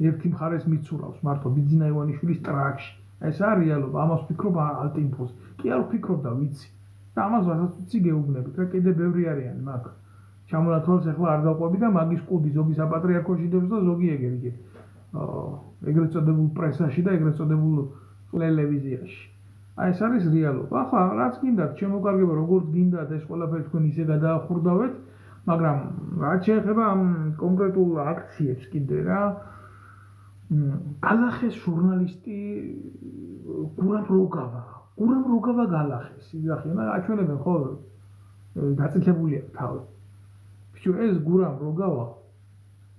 ერთი მხარეს მიცურავს მართლა ბიძინა ივანიშვილის ტრაქში. ეს არის რეალობა, ამას ვფიქრობ ალტინფოს. კი არ ვფიქრობ და ვიცი. და ამას რასაც ვიცი გეუბნებით, რა კიდე ბევრი არიან მაგ. ჩამონათვალს ეხლა არ დავყვები და მაგის კუდი ზოგი საპატრიარქოში დევს და ზოგი ეგრე. ეგრეთ წოდებულ პრესაში და ეგრეთ წოდებულ ტელევიზიაში. აი ეს არის რეალობა. ახლა რაც გინდათ, შემოგარგება როგორც გინდათ ეს ყველაფერი თქვენ ისე გადაახურდავეთ, მაგრამ რაც შეეხება ამ კონკრეტულ აქციებს კიდე რა, გალახეს ჟურნალისტი გურამ როგავა გალახეს. იძახიან და აჩვენებენ ხო დაწითლებულია თავი. ეს გურამ როგავა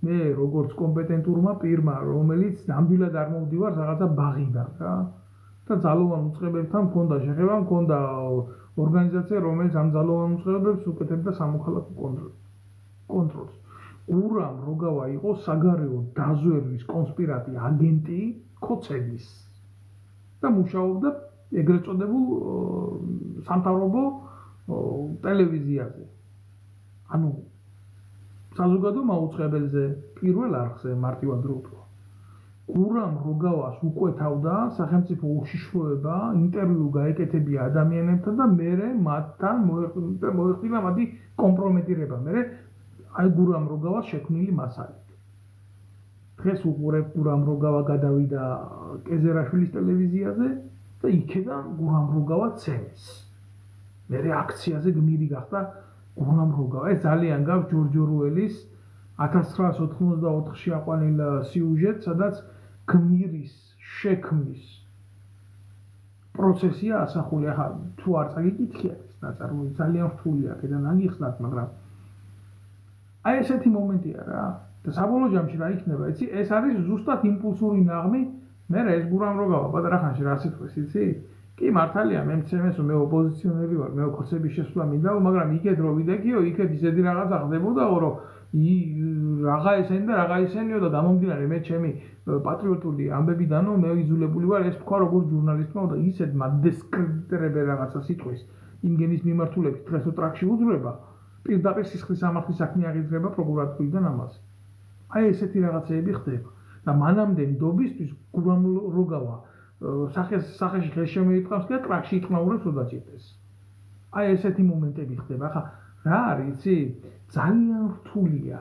მე როგორც კომპეტენტურმა პირმა, რომელიც ნამდვილად არ მოვდივარ რაღაცა ბაღიდან რა და ძალოვან უწყებებთან მქონდა შეხება, მქონდა ორგანიზაცია, რომელიც ამ ძალოვან უწყებებს უკეთებდა სამოქალაქო კონტროლს. გურამ როგავა იყო საგარეო დაზვერვის კონსპირატი აგენტი ქოცელის და მუშაობდა ეგრეთ წოდებულ სამთავრობო ტელევიზიაზე. ანუ საზოგადო მაუწყებელზე პირველ არხზე მარტივად რო ვთქვა. გურამ როგავას უკვეთავდა სახელმწიფო უშიშროება, ინტერვიუ გაეკეთებია ადამიანებთან და მერე მათთან მოეხდინა მათი კომპრომეტირება. მერე აი გურამ როგავას შექმნილი მასალით. დღეს უყურებ გურამ როგავა გადავიდა კეზერაშვილის ტელევიზიაზე და იქიდან გურამ როგავა ცემეს. მერე აქციაზე გმირი გახდა გურამ როგავა. ეს ძალიან გავს ჯორჯ ორუელის 1984-ში აყვანილ სიუჟეტს, სადაც გმირის შექმნის პროცესია ასახული. ახლა თუ არ წაგიკითხია ეს ნაწარმოები ძალიან რთულია, აქედან აგიხსნათ, მაგრამ აი ესეთი მომენტია რა. და საბოლოო ჯამში რა იქნება, იცი? ეს არის ზუსტად იმპულსური ნაღმი. მე ეს გურამ როგავა პატარა ხანში რა სიტყვის, იცი? კი მართალია, მე მცემეს მე ოპოზიციონერი ვარ, მე ხოცების შესვლა მინდა, მაგრამ იქეთ რო ვიდექიო, იქეთ ისეთი რაღაცა ხდებოდაო, რომ რაღა ესენი და რაღა ესენიო და გამომდინარე მე ჩემი პატრიოტული ამბებიდანო მე იძულებული ვარ ეს თქვა როგორც ჟურნალისტმა და ისეთ მადესკრედიტირებენ რაღაცა სიტყვის იმგენის მიმართულებით დღეს ტრაქში უძვრება პირდაპირ სისხლის სამართლის საქმე აღიძრება პროკურატურიდან ამაზე. აი ესეთი რაღაცეები ხდება და მანამდე ნდობისთვის გურამ როგავა სახეში ხეს შემოიტყავს და ტრაქში იტყნაურებს ოდაჭირდეს. აი ესეთი მომენტები ხდება. ახლა რა არის, იცი? ძალიან რთულია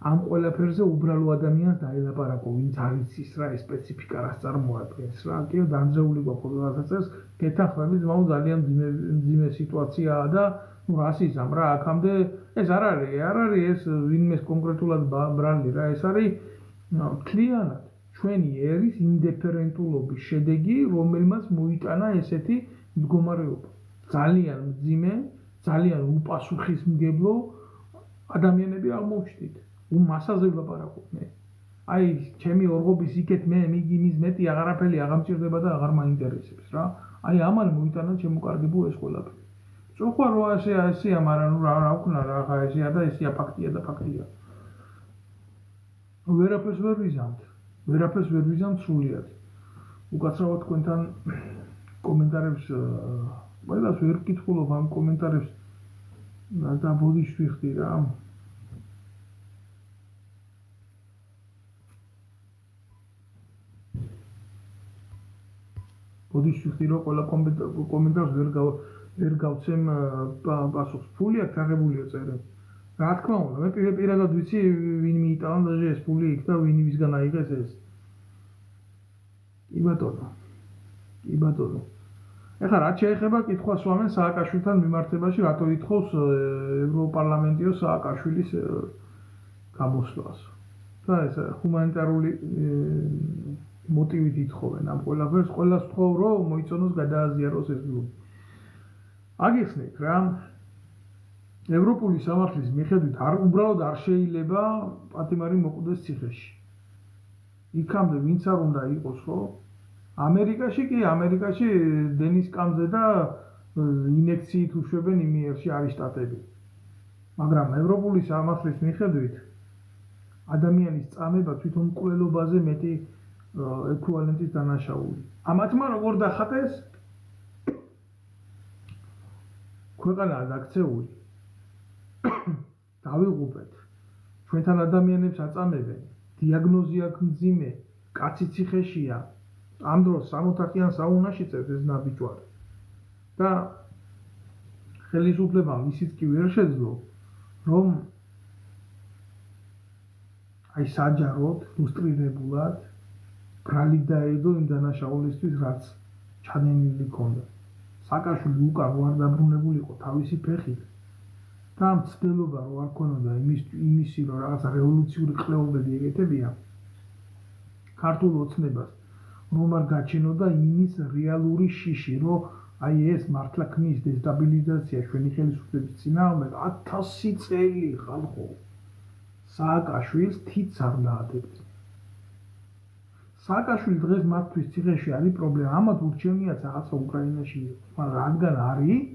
ამ ყველაფერზე უბრალო ადამიანს დაელაპარაკო, ვინც არის ის რა სპეციფიკა რას წარმოადგენს რა. კიდევ დანძრეული გვაქვს რაღაცას, გეთანხმები ძმაო ძალიან მძიმე სიტუაციაა და რას იზამ რა აქამდე ეს არ არის ეს ვინმეს კონკრეტულად ბრალი რა, ეს არის მთლიანად ჩვენი ერის ინდიფერენტულობის შედეგი, რომელმაც მოიტანა ესეთი მდგომარეობა. ძალიან მძიმე, ძალიან უპასუხისმგებლო ადამიანები აღმოჩნდით. მასაზე ვლაპარაკობ მე. აი, ჩემი ორღობის იქეთ მე იმის მეტი აღარაფერი აღამჭირდება და აღარ მაინტერესებს რა. აი, ამან მოიტანა შემოკარგებულ ეს ყველაფერი. წუხვა რო ესეა, მაგრამ ნუ რა ვქნა რა, ხა ესეა და ესეა ფაქტია და ფაქტია. ვერაფერს ვერ ვიზამთ სრულიად. უკაცრავად თქვენთან კომენტარებს ყველას ვერ ვკითხულობ ამ კომენტარებს და ბოდიშს ვიხდი რა. ბოდიშს ვიხდი რომ ყველა კომენტარს ვერ გავცემ პასუხს. ფული აქ აღებულია წერე. რა თქმა უნდა, მე პირადად ვიცი ვინ მიიტანა და ეს ფული იქ და ვინ ვისგან აიღეს ეს. კი ბატონო. ეხლა რაც შეეხება კითხვას ვამენ სააკაშვილთან მიმართებაში, რატო ითხოვს ევროპარლამენტიო სააკაშვილის გამოსვლას. და ეს ჰუმანიტარული მოტივით ითხოვენ ამ ყველაფერს, ყველას ვთხოვ, რომ მოიწონოს გადააზიაროს ეს გლობი. აგიხსნით რა, ევროპული სამართლის მიხედვით უბრალოდ არ შეიძლება პატიმარი მოკვდეს ციხეში. იქამდე ვინც არ უნდა იყოს, ხო? ამერიკაში დენის კამზე და ინექციით უშვებენ იმიერში არის შტატები. მაგრამ ევროპული სამართლის მიხედვით ადამიანის წამება თვითონ მკვლელობაზე მეტი ეკვივალენტის დანაშაული. ამათმა როგორ დახატეს? ქვეყანაა დაქცეული. დავიღუპეთ. ჩვენთან ადამიანებს აწამებენ. დიაგნოზი აქვს მძიმე, კაცი ციხეშია. ამ დროს 60-იან საუნაში წერს ეს ნაბიჯვარი. და ხელისუფლებამ ისიც კი ვერ შეძლო, რომ აი საჯაროდ, ლუსტრირებულად ბრალი დაედო იმ დანაშაულისთვის, რაც ჩადენილი ჰქონდა. სააკაშვილი უკან არ დაბრუნებულიყო თავისი ფეხით. და მცდელობა რო არ ქონოდა იმისი, რომ რაღაცა რევოლუციური კვლევები ეკეთებია ქართულ ოცნებას, რომ არ გაჩენოდა იმის რეალური შიში, რომ აი ეს მართლა ქმნის დესტაბილიზაცია ჩვენი ხელისუფლების წინააღმდეგ 1000 წელი ხალხო სააკაშვილს თითს არ დაადებდნენ. სააკაშვილი დღეს მათთვის ციხეში არის პრობლემა, ამათ ურჩევნიათ რაღაცა უკრაინაში იყოს, მაგრამ რადგან არის,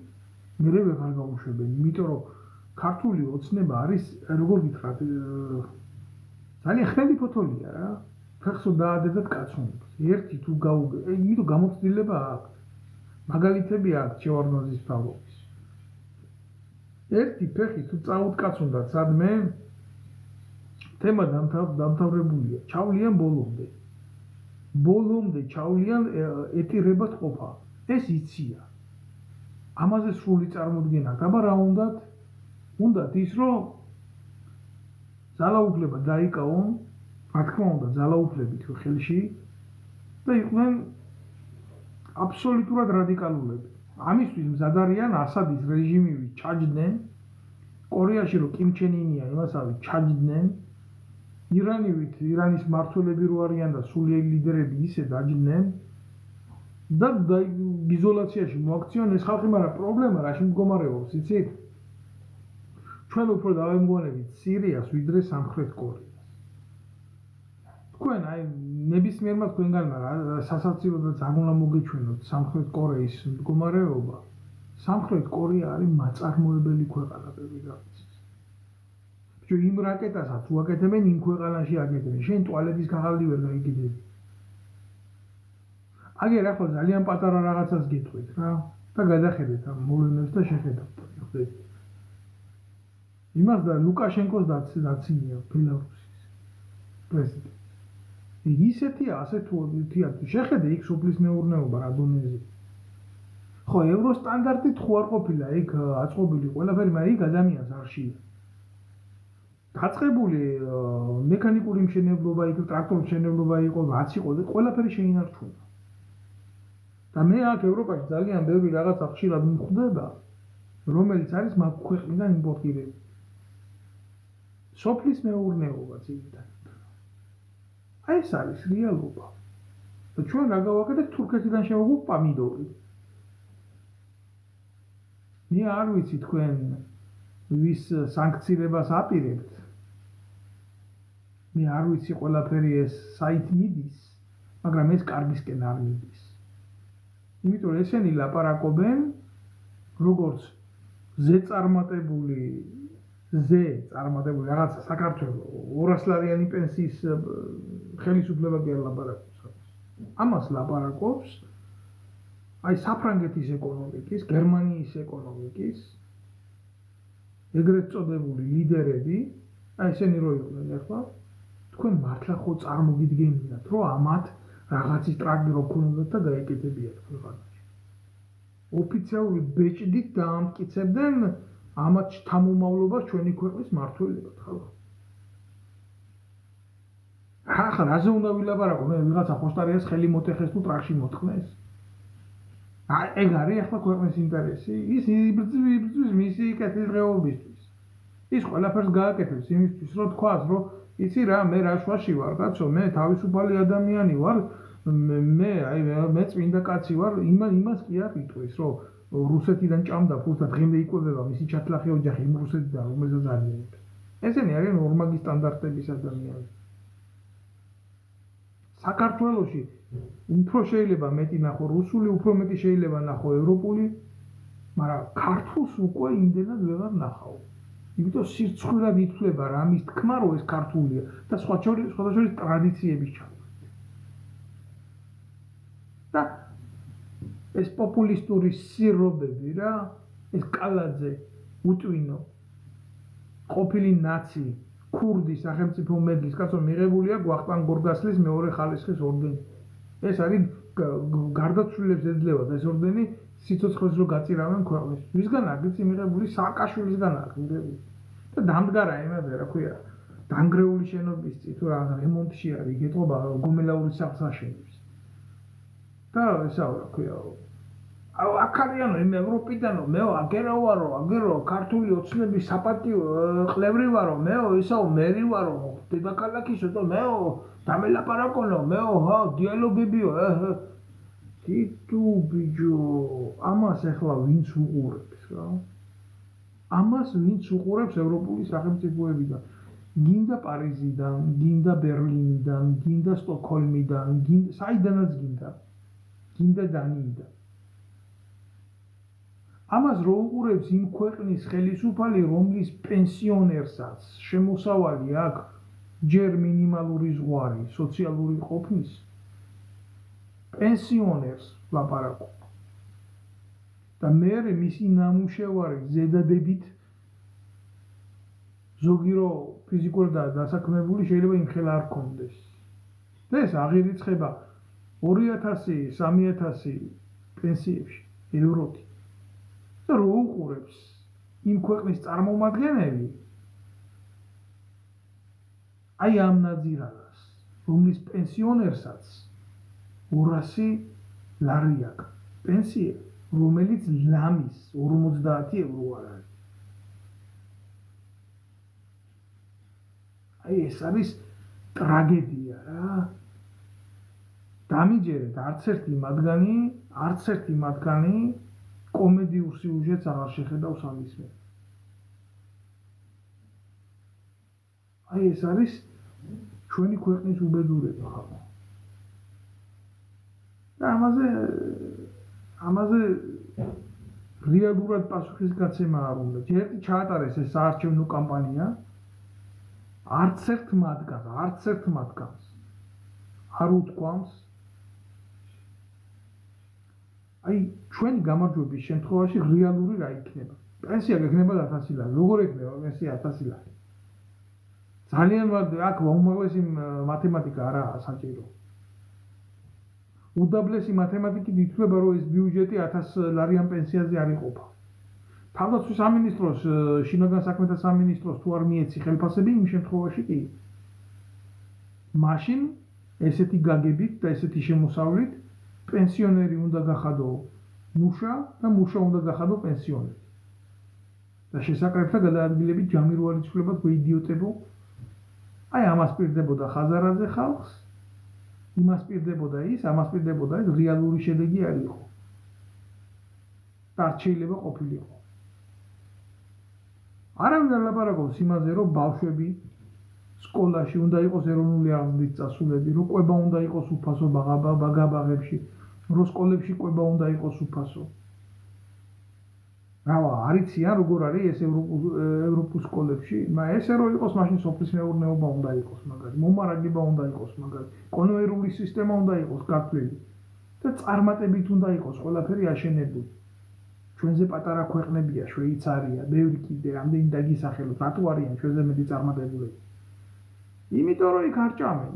მე ვეღარ გავუშვებენ, იმიტომ რომ ქართული ოცნება არის, როგორ გითხრათ, ძალიან ხელი ფოთოლია რა. ფეხსო დაადედათ კაცუნებს. ერთი თუ იმიტომ გამოცდილება აქვს. მაგალითები აქვს ჩევარდნაძის ფავლობის. ერთი ფეხი თუ წაუტკაცუნდათ სადმე თემა დამთავრებულია. ჩავლიან ბოლომდე. ბოლომდე ჩავლიან ეტირებად ყოფა. ეს იცია. ამაზე სრული წარმოდგენა გაბა რა უნდათ? უნდათ ის რომ ძალაუფლება დაიკავონ, რა თქმა უნდა ძალაუფლებით ხელში და იყვნენ აბსოლუტურად რადიკალურები. ამისთვის მზად არიან ასადის რეჟიმივით ჩაჯდნენ, კორეაში რო კიმ ჩენ ინია იმასავით ჩაჯდნენ, ირანივით ირანის მმართველები რო არიან და სულიერი ლიდერები ისე დაჯდნენ და იზოლაციაში მოაქციონ ეს ხალხი, მაგრამ პრობლემა რაში მდგომარეობს, იცით? ჩვენ უფრო დავემგონებით სირიას ვიდრე სამხრეთ კორეას. თქვენ აი ნებისმიერმა თქვენგანმა სასაცილოდაც არ უნდა მოგეჩვენოთ სამხრეთ კორეის მდგომარეობა. სამხრეთ კორეა არის მაწარმოებელი ქვეყანა პირველ რიგში. თუ იმ რაკეტასაც უაკეთებენ იმ ქვეყანაში აკეთებენ. შენ ტუალეტის ქაღალდი ვერ გაიგებები. აგერ ახლა ძალიან პატარა რაღაცას გეტყვით რა და გადახედეთ ამ მოვლენებს და შეხედავთ. ხედავთ. იმას და ლუკაშენკოს დაცინია ბელარუსის პრეზიდენტი. ისეთია, ასე თუ შეხედე იქ სოფლის მეურნეობა რა დონეზე. ხო, ევროსტანდარტით ხო არ ყოფილა იქ აწყობილი ყველაფერი, მაგრამ იქ ადამიანს არ შეია. დაწყებული მექანიკური მშენებლობა იქ, ტრაქტორის მშენებლობა იყო, რაც იყო, ყველაფერი შეინარჩუნა. და მე აქ ევროპაში ძალიან ბევრი რაღაცა ხშირად მხვდება, რომელიც არის მაგ ქვეყნიდან იმპორტირებული. სოფლის მეურნეობა ძირითადად. აი ეს არის რეალობა. და ჩვენ რა გავაკეთეთ თურქეთიდან შევაგოთ პამიდორი. მე არ ვიცი თქვენ ვის სანქციებას აპირებთ. მე არ ვიცი ყველაფერი ეს საით მიდის, მაგრამ ეს კარგისკენ არ მიდის. იმიტომ რომ ესენი ლაპარაკობენ როგორც ზეწარმატებული რაღაცა საქართველოს 200 ლარიანი პენსიის ხელისუფლება კი არ ლაპარაკობს. ამას ლაპარაკობს აი საფრანგეთის ეკონომიკის, გერმანიის ეკონომიკის ეგრეთ წოდებული ლიდერები, აი ესენი რო იყვნენ ახლა, თქვენ მართლა ხო წარმოგიდგენიათ, რომ ამათ რაღაცის ტრაგი რო ქონდათ და გაეკეთებიათ ქვეყანაში. ოფიციალური ბეჭდით დაამტკიცებდნენ ამათ შთამომავლობას ჩვენი ქვეყნის მმართველებად ხალხო. ახლა რაზე უნდა ვილაპარაკო? მე ვიღაცა ხოსტარიას ხელი მოტეხეს თუ ტრაქში მოთხნეს. ეგ არის ახლა ქვეყნის ინტერესი. ის იბრძვის მისი კეთილდღეობისთვის. ის ყველაფერს გააკეთებს იმისთვის, რომ თქვას, რომ იცი რა, მე რა შვაში ვარ, კაცო, მე თავისუფალი ადამიანი ვარ, მე წმინდა კაცი ვარ, იმას კი არ იტყვის, რომ რუსეთიდან ჭამდა ფულს და დღემდე იკვებება მისი ჩათლახი ოჯახი იმ რუსეთიდან, რომელზეც არიან. ესენი არიან ორმაგი სტანდარტების ადამიანები. საქართველოში უფრო შეიძლება მეტი ნახო რუსული, უფრო მეტი შეიძლება ნახო ევროპული, მაგრამ ქართულს უკვე იმდენად ვეღარ ნახავ. იმიტომ სირცხვირად ითვლება რამის თქმა, რომ ეს ქართულია და სხვათა შორის ტრადიციების ჩართვა. და ეს პოპულისტური სირობები რა, ეს კალაძე, უტვინო, ყოფილი ნაცი, ქურდი სახელმწიფო მედლის, კაცო მიღებული აქვს ვახტანგ გორგასლის მეორე ხალისხის ორდენი. ეს არის გარდაცვლილებს ეძლევა და ეს ორდენი სიცოცხლეს რო გაწირავენ ქვეყნის. ვისგან აქვს იცი მიღებული? სააკაშვილისგან აქვს მიღებული. და დამდგარა იმაზე, რა ქვია, დანგრეული შენობის თუ რა რემონტში არის, ეთყობა გომელაურის სახლსაშენებს. და ესა რა ქვია, აქ არიანო იმ ევროპიდანო, მეო აგერო ვარო, აგერო ქართული ოცნების საპატიო ყლევრი ვარო, მეო ისაო მერი ვარო, დედაქალაქისო და მეო დამელაპარაკონო, მეო ჰა დიალოგებიო, თითუ ბიჯო, ამას ახლა ვინც უყურებს რა? ამას ვინც უყურებს ევროპული სახელმწიფოებიდან? გინდა პარიზიდან, გინდა ბერლინიდან, გინდა სტოკჰოლმიდან, საიდანაც გინდა დანიიდან. ამას რო უყურებს იმ ქვეყნის ხელისუფალი, რომლის პენსიონერსაც შემოსავალი აქვს ჯერ მინიმალური ზღვარი სოციალური ყოფნის, პენსიონერს ლაპარაკობ. და მე მისი ნამუშევარი ზედადებით ზოგი რო ფიზიკურად დასაქმებული შეიძლება იმხელა არ გქონდეს. და ეს აღირიცხება 2000-3000 პენსიებში ევროთი. და რო უყურებს იმ ქვეყნის წარმომადგენელი აი ამ ნაძირალას, რომლის პენსიონერსაც 200 ლარი აქვს პენსია, რომელიც ლამის 50 ევრო არ არის. აი ეს არის ტრაგედია რა. დამიჯერეთ არც ერთი მათგანი კომედიურ სიუჟეტს აღარ შეხედავს ამის მე. აი ეს არის ჩვენი ქვეყნის უბედურება ხალხო. და ამაზე რეალურად პასუხისგაცემა არ უნდა. ჯერ ჩაატარეს ეს საარჩევნო კამპანია, არც ერთ მათგანს არ უთქვამს აი ჩვენი გამარჯვების შემთხვევაში რეალური რა იქნება. პენსია გექნება 1000 ლარი. როგორ ექნება პენსია 1000 ლარი? ძალიან აქ უმაღლესი მათემატიკა არაა საჭირო. უდაბლესი მათემატიკით ითვლება, რომ ეს ბიუჯეტი 1000 ლარიან პენსიაზე არ იყოფა. თავდაცვის სამინისტროს, შინაგან საქმეთა სამინისტროს თუ არ მიეცი ხელფასები, იმ შემთხვევაში კი. მაშინ ესეთი გაგებით და ესეთი შემოსავლით პენსიონერი უნდა გახადო მუშა და მუშა უნდა გახადო პენსიონერი. და შესაკრებთა გადაადგილებით ჯამი რო არ იცვლებათ გვეიდიოტებო. აი ამას პირდებოდა ხაზარაძე ხალხს, იმას პირდებოდა ის, ამას პირდებოდა ის, რეალური შედეგი არ იყო. და არ შეიძლება ყოფილიყო. არავინ არ ლაპარაკობს იმაზე, რომ ბავშვები სკოლაში უნდა იყოს ეროვნული აღზრდის წასულები, რომ კვება უნდა იყოს უფასო ბაგაბაღებში, რომ სკოლებში კვება უნდა იყოს უფასო. არიციან როგორ არის ეს ევროპულ სკოლებში, ესე რომ იყოს მაშინ სოფლის მეურნეობა უნდა იყოს მაგარი, მომარაგება უნდა იყოს მაგარი, კონვეიერული სისტემა უნდა იყოს გათვლილი და წარმატებით უნდა იყოს ყველაფერი აშენებული. ჩვენზე პატარა ქვეყნებია, შვეიცარია, ბევრი კიდე რამდენი დაგისახელოთ, რატო არიან ჩვენზე მეტი წარმატებულები? იმიტომ რომ იქ არ ჭამენ.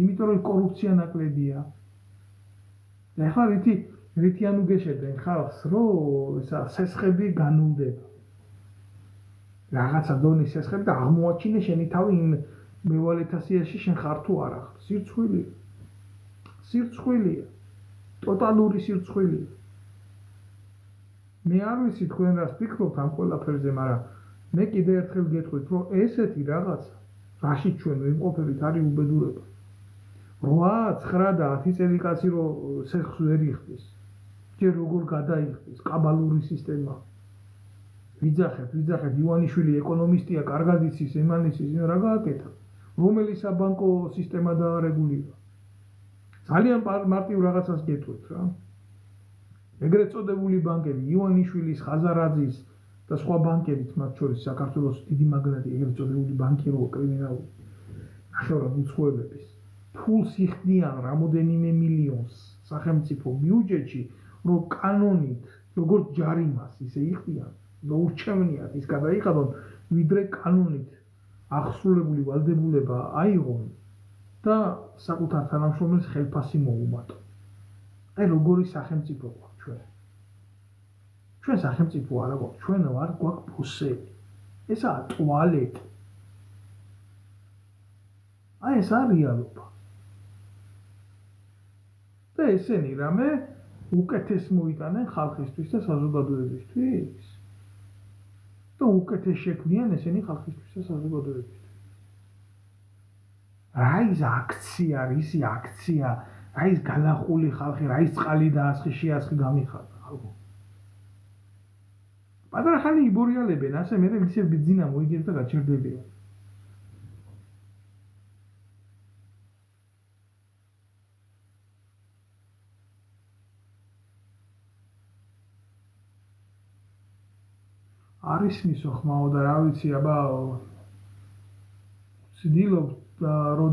იმიტომ რომ კორუფცია ნაკლებია. და ახლა რითი უგეშებენ ხალხს, რომ სესხები განულდება. რაღაცა დონის სესხები და აღმოაჩინე შენი თავი იმ მევალეთა სიაში შენ ხარ თუ არა. სირცხვილია. სირცხვილია. ტოტალური სირცხვილია. მე არ ვიცი თქვენ რას ფიქრობთ ამ ყველაფერზე, მაგრამ მე კიდე ერთხელ გეტყვით, რომ ესეთი რაღაცა, რაშიც ჩვენ ვიმყოფებით, არის უბედურება. 8, 9 და 10 წელი კაცი რომ სესხს ვერ იხდის. ჯერ როგორ გადაიხდის კაბალური სისტემა. ვიძახეთ, ივანიშვილი ეკონომისტია, კარგად იცის, იმან იცის, რა გააკეთა. რომელი საბანკო სისტემა დაარეგულირა. ძალიან მარტივ რაღაცას გეტყვით რა. ეგრეთ წოდებული ბანკები, ივანიშვილის, ხაზარაძის და სხვა ბანკებით, მათ შორის საქართველოს დიდი მაგნატი, ეგრეთ წოდებული ბანკირო კრიმინალური, ნახევრად უცხოელების, ფულს იხდიან რამოდენიმე მილიონს სახელმწიფო ბიუჯეტში, რომ კანონით, როგორც ჯარიმას, ისე იხდიან, და ურჩევნიათ ის გადაიხადონ, ვიდრე კანონით აღსრულებული ვალდებულება აიღონ და საკუთარ თანამშრომელს ხელფასი მოუმატონ. აი როგორი სახელმწიფო გვაქვს ჩვენ. ჩვენ სახელმწიფო არა გვაქვს, ჩვენ ვარ გვაქვს ფუსები. ესაა ტუალეტი. აი ეს არის რეალობა. და ესენი რამე უკეთეს მოიტანენ ხალხისთვის და საზოგადოებისთვის. და უკეთეს შექმნიან ესენი ხალხისთვის და საზოგადოებისთვის. რა ის აქცია, რისი აქცია, რა ის განახული ხალხი, რა ის წყალი დაასხი, შეასხი გამიხარდა ხალხო. პატარა ხანი იბორიალებენ, ასე მე ისე ბიძინა მოიგებს და გაჩერდებიან. არის მისო ხმაო და რა ვიცი, აბა ვცდილობ რომ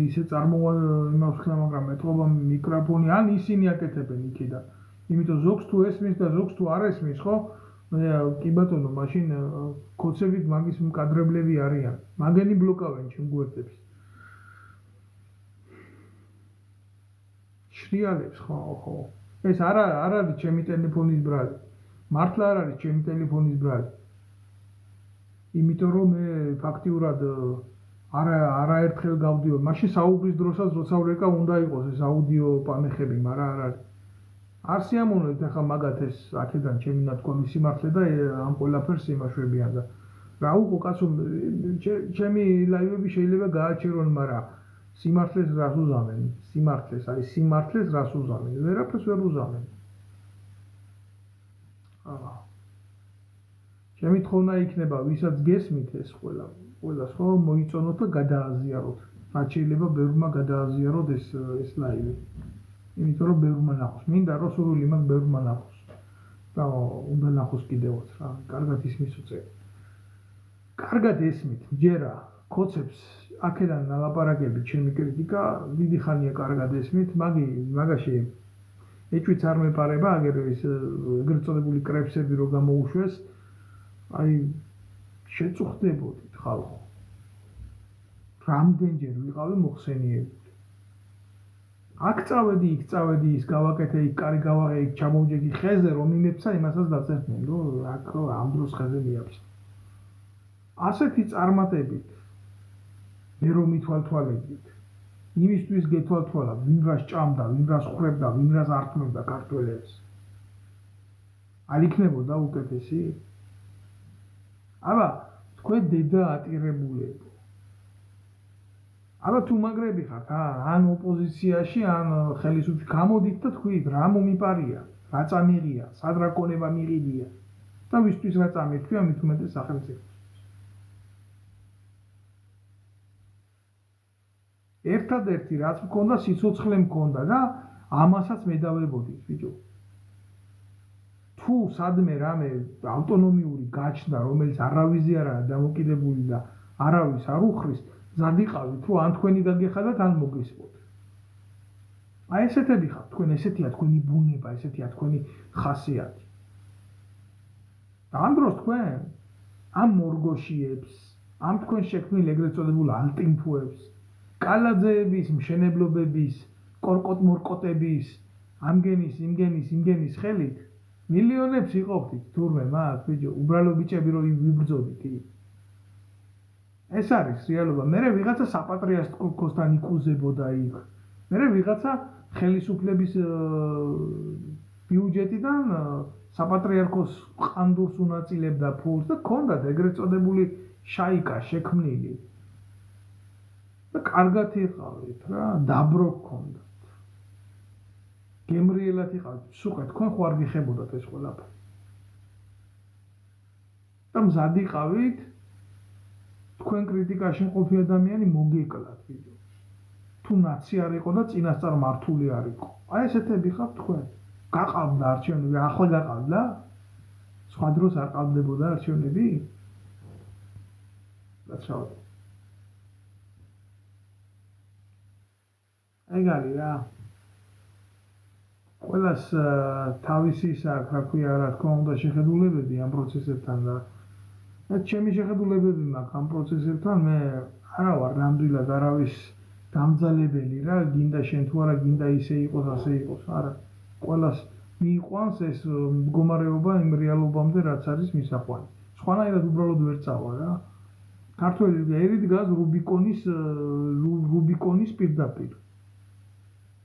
ისე წარმოვა იმას ვქნა, მაგრამ მეტყობა მიკროფონი, ან ისინი აკეთებენ იქიდან. იმიტომ ზოგს თუ ესმის და ზოგს თუ არ ესმის, ხო? კი ბატონო, მაშინ კოცებით მაგის მკადრებლები არიან. მაგენი ბლოკავენ ჩემ გვერდებს. შრიალებს ხო. ეს არ არის ჩემი ტელეფონის ბრალი. მართლა არ არის ჩემი ტელეფონის ბრალი. იმიტომ რომ მე ფაქტიურად არაერთხელ გავდივარ. მაშინ საუბრის დროსაც როცა ვრეკა უნდა იყოს ეს აუდიო პანეხები, მაგრამ არ არის. არ სიამოვნებთ ახლა მაგათეს აქედან ჩემი ნათქვამი სიმართლე და ამ ყველაფერს იმაშვებიან და რა უყო კაცო, ჩემი ლაივები შეიძლება გააჩერონ, მაგრამ სიმართლეს რას უზამენ? სიმართლეს რას უზამენ? ვერაფერს ვერ უზამენ. ჩემი თხოვნა იქნება, ვისაც გესმით ეს ყველას ხო მოიწონოთ და გადააზიაროთ. რაც შეიძლება ბევრმა გადააზიაროთ ეს ლაივი. იმიტომ რომ ბევრმა ნახოს. მინდა რომ სურვილი მაქვს ბევრმა ნახოს. და უნდა ნახოს კიდევაც რა. კარგად ისმისო წელი. კარგად ესმით, ჯერა კოცებს აქედან ნალაპარაკებით ჩემი კრიტიკა, დიდი ხანია კარგად ესმით, მაგაში ეჭვიც არ მეპარება, ეგრეთ წოდებული კრებსები რო გამოუშვეს, აი შეწუხდებოდით ხალხო. რამდენჯერ ვიყავი მოხსენიებული. აქ წავედი, იქ წავედი, ის გავაკეთე, იქ კარი გავაღე, იქ ჩამოვჯექი ხეზე, რომ იმებსა იმასაც დაწერდნენ, რომ ამ დროს ხეზე მიაფსა. ასეთი წარმატებით მე რომ მithვალთვალებდით, იმისთვის გეთვალთვალა, ვინ რას ჭამდა, ვინ რას ხრებდა, ვინ რას ართმევდა ქართველებს. არ იქნებოდა უკეთესი? აბა, თქვენ დედა ატირებულებო. აბა თუ მაგრები ხართ, ან ოპოზიციაში, ან ხელისუფლების, გამოდით და თქვით, რა მომიპარია, რა წამიღია, სად რა კონება მიყიდია. და ვისთვის რა წამითქვია მით უმეტეს სახელმწიფოს. ერთადერთი რაც მქონდა სიცოცხლე მქონდა და ამასაც მედავებოდი ბიჭო. თუ სადმე რამე ავტონომიური გაჩნდა, რომელიც არავიზე არაა დამოკიდებული და არავის არ უხრის, ზადიყავით, რომ ან თქვენი გაგეხადათ, ან მოგესწროთ. აი ესეთები ხართ, თქვენ ესეთია თქვენი ბუნება, ესეთია თქვენი ხასიათი. და ამ დროს თქვენ ამ მორგოშიებს, ამ თქვენ შექმნილ ეგრეთ წოდებულ ალტინფუებს, კალაძეების, მშენებლობების, კორკოტ-მორკოტების, ამგენის, იმგენის ხელით მილიონებს იყოფთით თურმე მათ, ბიჭო, უბრალო ბიჭები რომ ვიბრძოდით. ეს არის რეალობა. მე ვიღაცა საპატრიარქოსთან იკუზებოდა იქ. მე ვიღაცა ხელისუფლების ბიუჯეტიდან საპატრიარქოს ყანდურს უნაწილებდა ფულს და ქონდათ ეგრეთ წოდებული შაიკა შექმნილი. და კარგად იყავით რა, დაბრო გქონდათ. გემრიელად იყავით, სუყე თქვენ ხო არ გიხებოდათ ეს ყველაფერი. და მზად იყავით თქვენ კრიტიკაში მყოფი ადამიანი მოგეკლათ ბიჭო. თუ ნაცი არ იყო და წინასწარ მართული არ იყო. აი ესეთები ხართ თქვენ. გაყავდა არჩევნები, ახლა გაყავდა? სხვა დროს არ ყავდებოდა არჩევნები? რაცრავად. ეგ არის რა. ყველას თავისი რა ქვია, რა თქმა უნდა შეხედულებები ამ პროცესებთან და ჩემი შეხედულებები მაქვს ამ პროცესებთან, მე არა ვარ ნამდვილად არავის დამძალებელი რა, გინდა შენ თუ არა გინდა ისე იყოს, ასე იყოს, არა. ყველას მიიყვანს ეს მდგომარეობა იმ რეალობამდე, რაც არის მისაყვანი. სხვანაირად უბრალოდ ვერ წავა რა. ქართველი ერით დგას რუბიკონის პირდაპირ.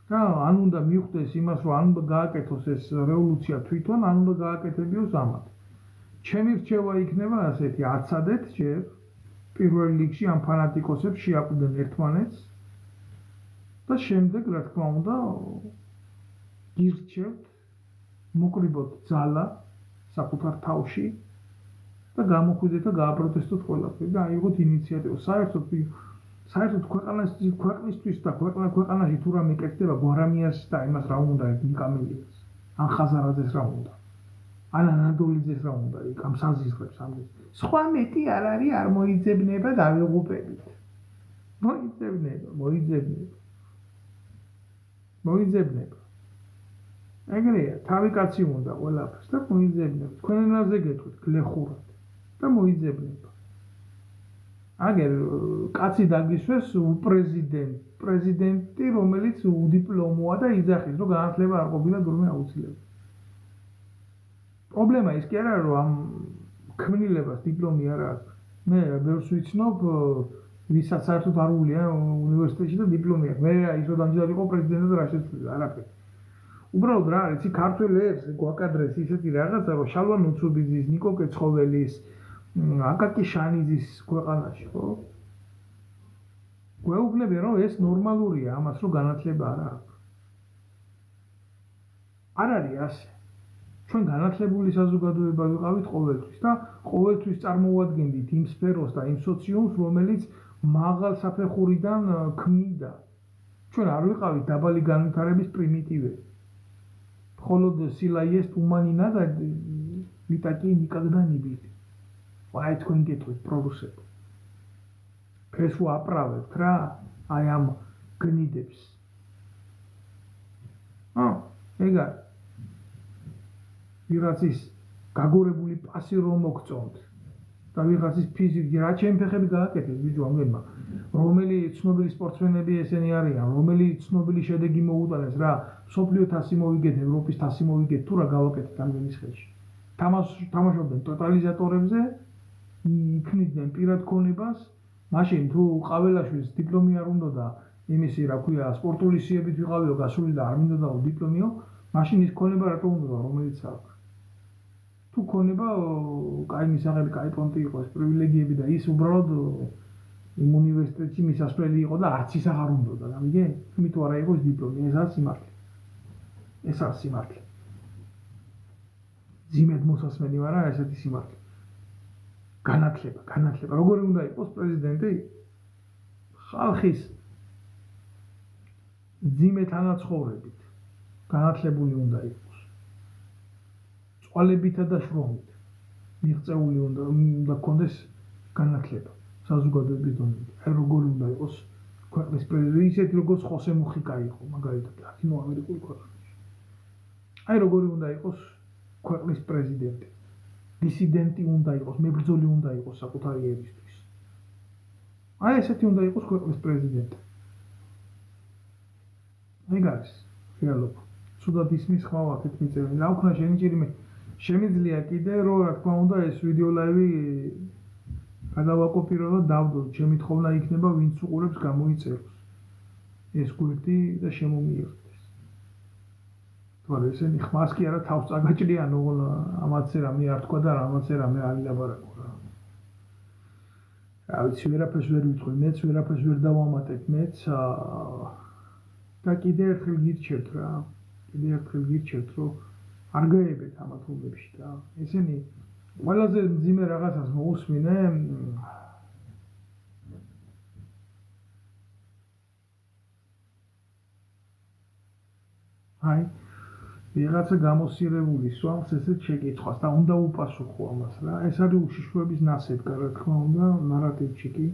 რა, ან უნდა მიხვდეს იმას, რომ ან გააკეთოს ეს რევოლუცია თვითონ, ან უნდა გააკეთებიოს ამათ. ჩემი რჩევა იქნება ასეთი, აცადეთ ჯერ პირველ რიგში ამ ფანატიკოსებს შეაკვდნენ ერთმანეთს და შემდეგ, რა თქმა უნდა, გირჩევთ, მოკრიბოთ ძალა საკუთარ თავში და გამოხვიდეთ და გააპროტესტოთ ყველაფერი და აიღოთ ინიციატივა. საერთოდ ქვეყნისთვის და ქვეყანაში თუ რამე კეთდება გვარამიას და იმას რა უნდა ნიკამელიას, ან ხაზარაძეს რა უნდა, ან ანადოლიძეს რა უნდა, იქ ამ საზიზღრებს ამის. სხვა მეტი არ არის, არ მოიძებნება დავიღუპებით. მოიძებნება. ეგრეა, თავი კაცი უნდა ყველაფერს და მოიძებნება. თქვენ ენაზე გეტყვით, გლეხურად და მოიძებნება. აგერ კაცი დაგისვეს პრეზიდენტი, რომელიც უდიპლომოა და იძახის, რომ განათლება არ ყოფილა თურმე აუცილებელი. პრობლემა ის კი არა, რომ ამ ქმნილებას დიპლომი არ აქვს. მე ბევრს ვიცნობ, ვისაც საერთოდ არ უვლია უნივერსიტეტში და დიპლომი აქვს. მე ის რომ დამჯერად იყო პრეზიდენტად რა შეცვლილა, არაფერი. უბრალოდ რა არის, ქართველებს გვაკადრეს ისეთი რაღაცა, რომ შალვა ნუცუბიძის, ნიკო კეცხოველის, აკაკი შანიძის ქვეყანაში, ხო? გვეუბნებიან, რომ ეს ნორმალურია, ამას რომ განათლება არ აქვს. არ არის ასე. ჩვენ განათლებული საზოგადოება ვიყავით ყოველთვის და ყოველთვის წარმოუადგენდით იმ სფეროს და იმ სოციუმს, რომელიც მაღალ საფეხურიდან ქმნიდა. ჩვენ არ ვიყავით დაბალი განვითარების პრიმიტივები. მხოლოდ сила есть умани надо, мы такие никогда не были. აი თქვენ გეტყვით პროდუსერები. ეს უაправებთ რა, აი ამ გნიდებს. ეგ არის. ვიღაცის გაგორებული პასი რომ მოგწონთ და ვიღაცის ფიზიკი რა ჩემი ფეხები გააკეთეთ ბიჭო ამგენმა. რომელი ცნობილი სპორტსმენები ესენი არიან, რომელი ცნობილი შედეგი მოუტანეს რა, მსოფლიო თასი მოვიგეთ, ევროპის თასი მოვიგეთ, თუ რა გავაკეთეთ ამგენის ხელში. თამაშობდნენ ტოტალიზატორებზე, იქნიდნენ პირად ქონებას, მაშინ თუ ყაველაშვილს დიპლომი არ უნდოდა, იმისი რა ქვია, სპორტული სიებით ვიყავიო გასული და არ მინდოდაო დიპლომიო, მაშინ ის ქონება რატო უნდა, რომელიც აქვს. თუ ქონება, კაი მისაღები, კაი პონტი იყო, ეს პრივილეგიები და ის უბრალოდ იმ უნივერსიტეტში მისასვლელი იყო და არც ის აღარ უნდოდა, გამიგე? თუმცა არა იყო ეს დიპლომი, ეს არის სიმართლე. ძიმედ მოსასმენი ვარ რა ესეთი სიმართლე. განათლება. როგორი უნდა იყოს პრეზიდენტი? ხალხის ძიმედ ანაცხოვრებით განათლებული უნდა იყოს. წვალებითა და შრომით მიღწეული უნდა გქონდეს განათლება საზოგადოების დონეზე. აი როგორი უნდა იყოს ქვეყნის პრეზიდენტი, ისეთი როგორც ხოსე მუხიკა იყო მაგალითად ლათინოამერიკული ქვეყნებში. აი როგორი უნდა იყოს ქვეყნის პრეზიდენტი. დისიდენტი უნდა იყოს, მებრძოლი უნდა იყოს საკუთარი ერისთვის. აი ესეთი უნდა იყოს ქვეყნის პრეზიდენტი. ეგ არის რეალობა. ცუდად ისმის ხმავა აქეთ მიწერილი. რა ვქნა შემიჭირიმე შემიძლია კიდე რომ რა თქმა უნდა ეს ვიდეო ლაივი გადავაკოპირო და დავდო. ჩემი თხოვნა იქნება ვინც უყურებს გამოიწეროს. ეს გვერდი და შემომიერთდეს. თორე ესენი ხმას კი არა თავს წაგაჭრიან ამაცე რამე არ თქვა და რამაცე რამე არ ილაპარაკო რა. რა ვიცი ვერაფერს ვერ ვიტყვი, მეც ვერაფერს ვერ დავამატებ, მეც და კიდე ერთხელ გირჩევთ რა. კიდე ერთხელ გირჩევთ რომ არ გაებეთ ამ თემებში რა. ესენი ყველაზე მძიმე რაღაცას მოусმინე აი ვიღაცა გამოსირებული სვამს ესეთ შეკითხვას და უნდა უპასუხო ამას რა. ეს არის უშიშროების ნასეფი, რა თქმა უნდა, ნარატივში კი.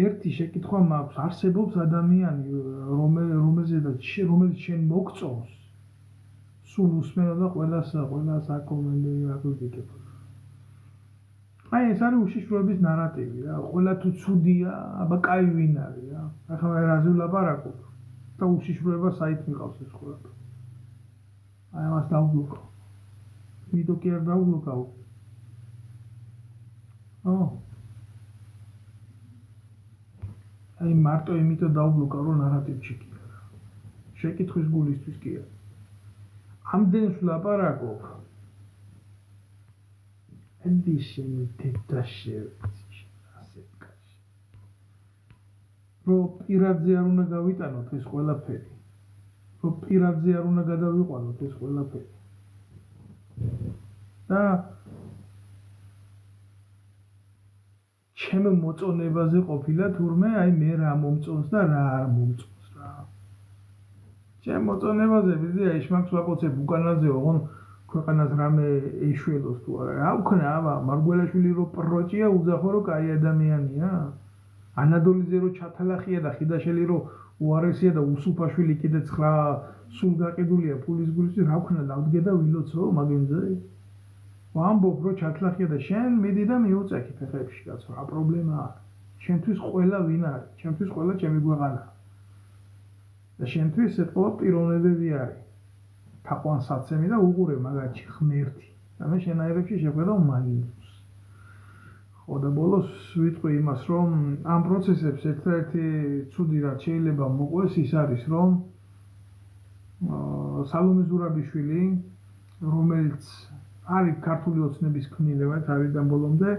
ერთი შეკითხვა მაქვს, არსებობს ადამიანი, რომელიც შენ მოგწონს, სულ უსმენო და ყველას აკომენტირებ. აი ეს არის უშიშროების ნარატივი რა. ყველა თუ ცუდია, აბა კაი ვინ არის რა. ახლა მე რაზე ვლაპარაკობ და უშიშროება საით მიყავს ეს ყველაფერი. აი ამას დავბლოკავ. ვიდეო კი არ დავბლოკავ. აი მარტო იმიტომ დავბლოკავ რომ ნარატივში კი არა. შეკითხვის გულისთვის კი არა. ამდენს ვლაპარაკობ. ედიშენი დედაშევიცი ასეთ კაცი. რომ პირადზე არ უნდა გავიტანოთ ეს ყველაფერი. რომ პირადზე არ უნდა გადავიყვანოთ ეს ყველაფერი. და ჩემ მოწონებაზე ყოფილა თურმე აი მე რა მომწონს და რა არ მომწონს რა. ჩემ მოწონებაზე ვიზია ისმაქს ვაკოცებ უკანაზე ოღონ ქვეყანას რამე ეშველოს თუ არა. რა ვქნა აბა მარგველაშვილი რო პროჭია უძახო რო კაი ადამიანია. ანადოლიზე რო ჩათალახია და ხიდაშელი რო უარესია და უსუფაშვილი კიდე 9 სულ გაყიდულია ფულის გულში რა ვქნა დავდგე და ვილოცო მაგენზე. ვამბობ რო ჩათლახია და შენ მიდი და მიუწექი ფეხებში კაცო რა პრობლემაა. შენთვის ყველა ვინ არის? შენთვის ყველა ჩემი გვეყანა. და შენთვის ეთყობა პიროვნებები არის. თაყვანსაცემი და უყურე მაგაჩი ღმერთი. და მე შენაერებში შეხვედავ მაგინდს. ხო და ბოლოს ვიტყვი იმას რომ ამ პროცესებს ერთ-ერთი ცუდი რაც შეიძლება მოყვეს ის არის რომ სალომე ზურაბიშვილი რომელიც არის ქართული ოცნების ქმნილება თავიდან ბოლომდე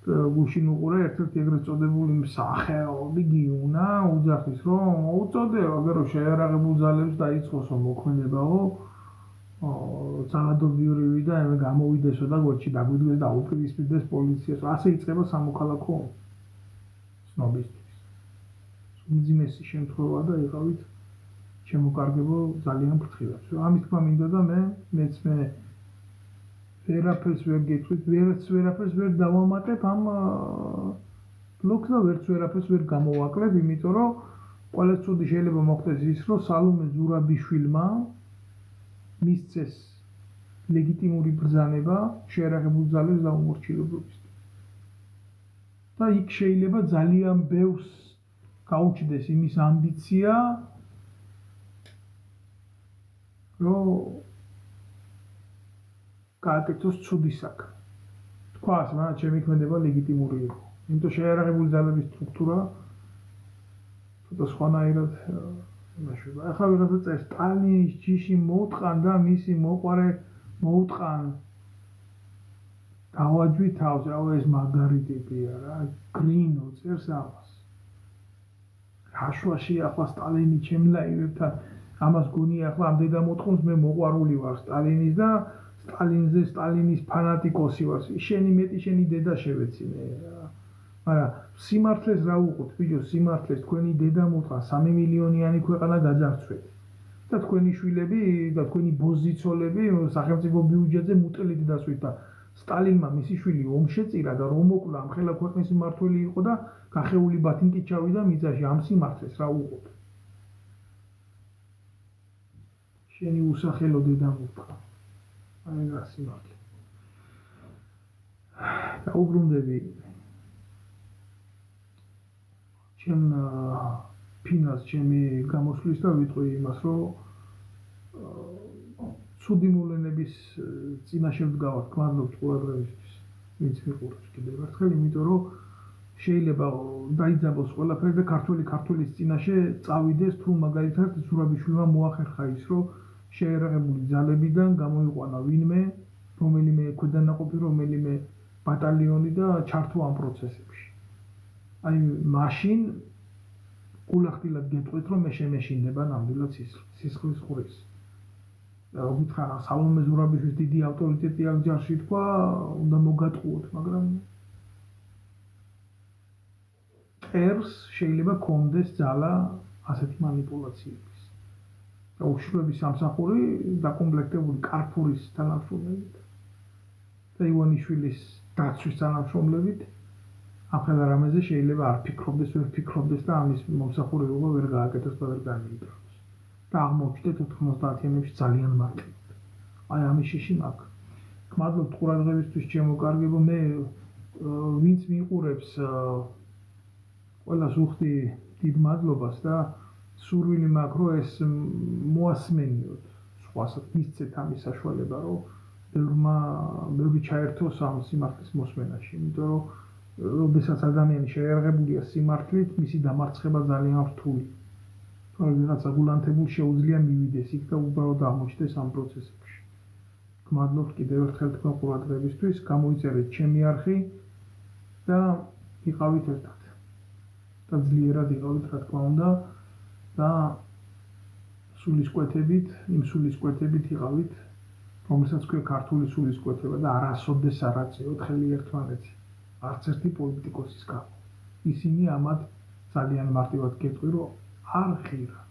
გუშინ უყურე ერთ-ერთი ეგრეთ წოდებული მსახეობი გიუნა უძახის რომ უწოდე აგერ რომ შეიარაღებულ ძალებს დაიწყოსო მოქმედებაო ძალადობრივი და ემე გამოვიდესო და გორჩი დაგვიდგეს და აუპირისპირდეს პოლიციას ასე იწყება სამოქალაქო ცნობისთვის უმძიმესი შემთხვევა და იყავით შემოკარგებო ძალიან ფრთხილად ამის თქმა მინდოდა მეც ვერაფერს ვერ გეტყვით ვერაფერს ვერ დავამატებ ამ ბლოგს და ვერაფერს ვერ გამოვაკლებ იმიტომ რომ ყველა ცუდი შეიძლება მოხდეს ის რომ სალომე ზურაბიშვილმა მისცეს ლეგიტიმური ბრძანება შეიარაღებულ ძალებს დაუმორჩილებლობის და იქ შეიძლება ძალიან ბევრს გაუჩნდეს იმის ამბიცია რომ გააკეთოს ცუდი საქმე. თქვას, მაგრამ ჩემი ქმედება ლეგიტიმური იყო. იმიტომ შეიარაღებული ძალების სტრუქტურა ცოტა სხვანაირად იმაშობა. ახლა ვიღაცა წერს სტალინის ჯიში მოუტყან და მისი მოყარე მოუტყან. დავაჯვი თავს, რავა ეს მაგარი ტიპია რა, გრინო წერს ამას. რაშვაში ახლა სტალინი ჩემ ლაივებთან ამას გონია ახლა ამ დედამოთხოვნს მე მოყვარული ვარ სტალინის და სტალინზე სტალინის ფანატიკოსი ვარ. შენი მეტი შენი დედა შევეცინე. მაგრამ სიმართლეს რა უყურთ ბიჭო, სიმართლეს თქვენი დედა მოთხრა 3 მილიონიანი ქვეყანა გაძარცვეთ. და თქვენი შვილები და თქვენი ბოზიცოლები სახელმწიფო ბიუჯეტზე მუტელით დასვით და სტალინმა მისი შვილი ომში წირა და რომ მოკლა ამ ხელა ქვეყნის მმართველი იყო და გახეული ბათინკით ჩავიდა მიწაში. ამ სიმართლეს რა უყურთ? შენი უსახელო დედა მოთხრა. აი რა სიმართლე. დაუბრუნდები ჩემ ფინას ჩემი გამოსვლის და ვიტყვი იმას, რომ ცუდი მოვლენების წინაშე ვდგავართ. გმადლობთ ყურადღებისთვის. ვინც მიყურებს კიდევ ერთხელ, იმიტომ რომ შეიძლება დაიძაბოს ყველაფერი და ქართველის წინაშე წავიდეს, თუ მაგალითად ზურაბიშვილმა მოახერხა ის, რომ შეერაღებული ძალებიდან გამოიყვანა ვინმე, რომელიმე ქვედანაყოფი, რომელიმე ბატალიონი და ჩართო ამ პროცესებში. აი მაშინ გულახდილად გეტყვით, რომ მე შემეშინდება ნამდვილად სისხლის ხურის. ვითხრა სალომე ზურაბიშვილის დიდი ავტორიტეტი აქ ჯარში თქვა, უნდა მოგატყუოთ, მაგრამ ერს შეიძლება კონდეს ძალა ასეთი манипуляციების. და უშუალოდ სამსახური დაკომპლექტებული კარფურის თანამშრომლებით და ივანიშვილის დაცვის თანამშრომლებით ახლა რამეზე შეიძლება არ ფიქრობდეს, ვერ ფიქრობდეს და ამის მომსახურება ვერ გააკეთოს და ვერ განიიტანოს. და აღმოჩნდეთ 90-იანებში ძალიან მარტივად. აი ამის შეში მაქვს. გმადლობთ ყურადღებისთვის ჩემო კარგებო, მე ვინც მიყურებს ყველას ვუხდი დიდ მადლობას და სურვილი მაქვს, რომ ეს მოასმენიოთ. სხვასაც მისცეთ ამის საშუალება, რომ ბევრი ჩაერთოს ამ სიმართლის მოსმენაში, იმიტომ რომ როდესაც ადამიანი შეერაღებულია სიმართლით, მისი დამარცხება ძალიან რთული. ვიღაცა გულანთებულ შეუძლია მივიდეს იქ და უბრალოდ აღმოჩნდეს ამ პროცესებში. გმადლობთ კიდევ ერთხელ თქვენ ყურადღებისთვის, გამოიწერეთ ჩემი არხი და იყავით ერთად. და ძლიერად იყავით, რა თქმა უნდა, და სულისკვეთებით, იმ სულისკვეთებით იყავით, რომელსაც ქვია ქართული სულისკვეთება და არასოდეს არ აწევთ ხელი ერთმანეთს. არც ერთი პოლიტიკოსის გამო. ისინი ამათ ძალიან მარტივად გეტყვი, რომ არ ღირა.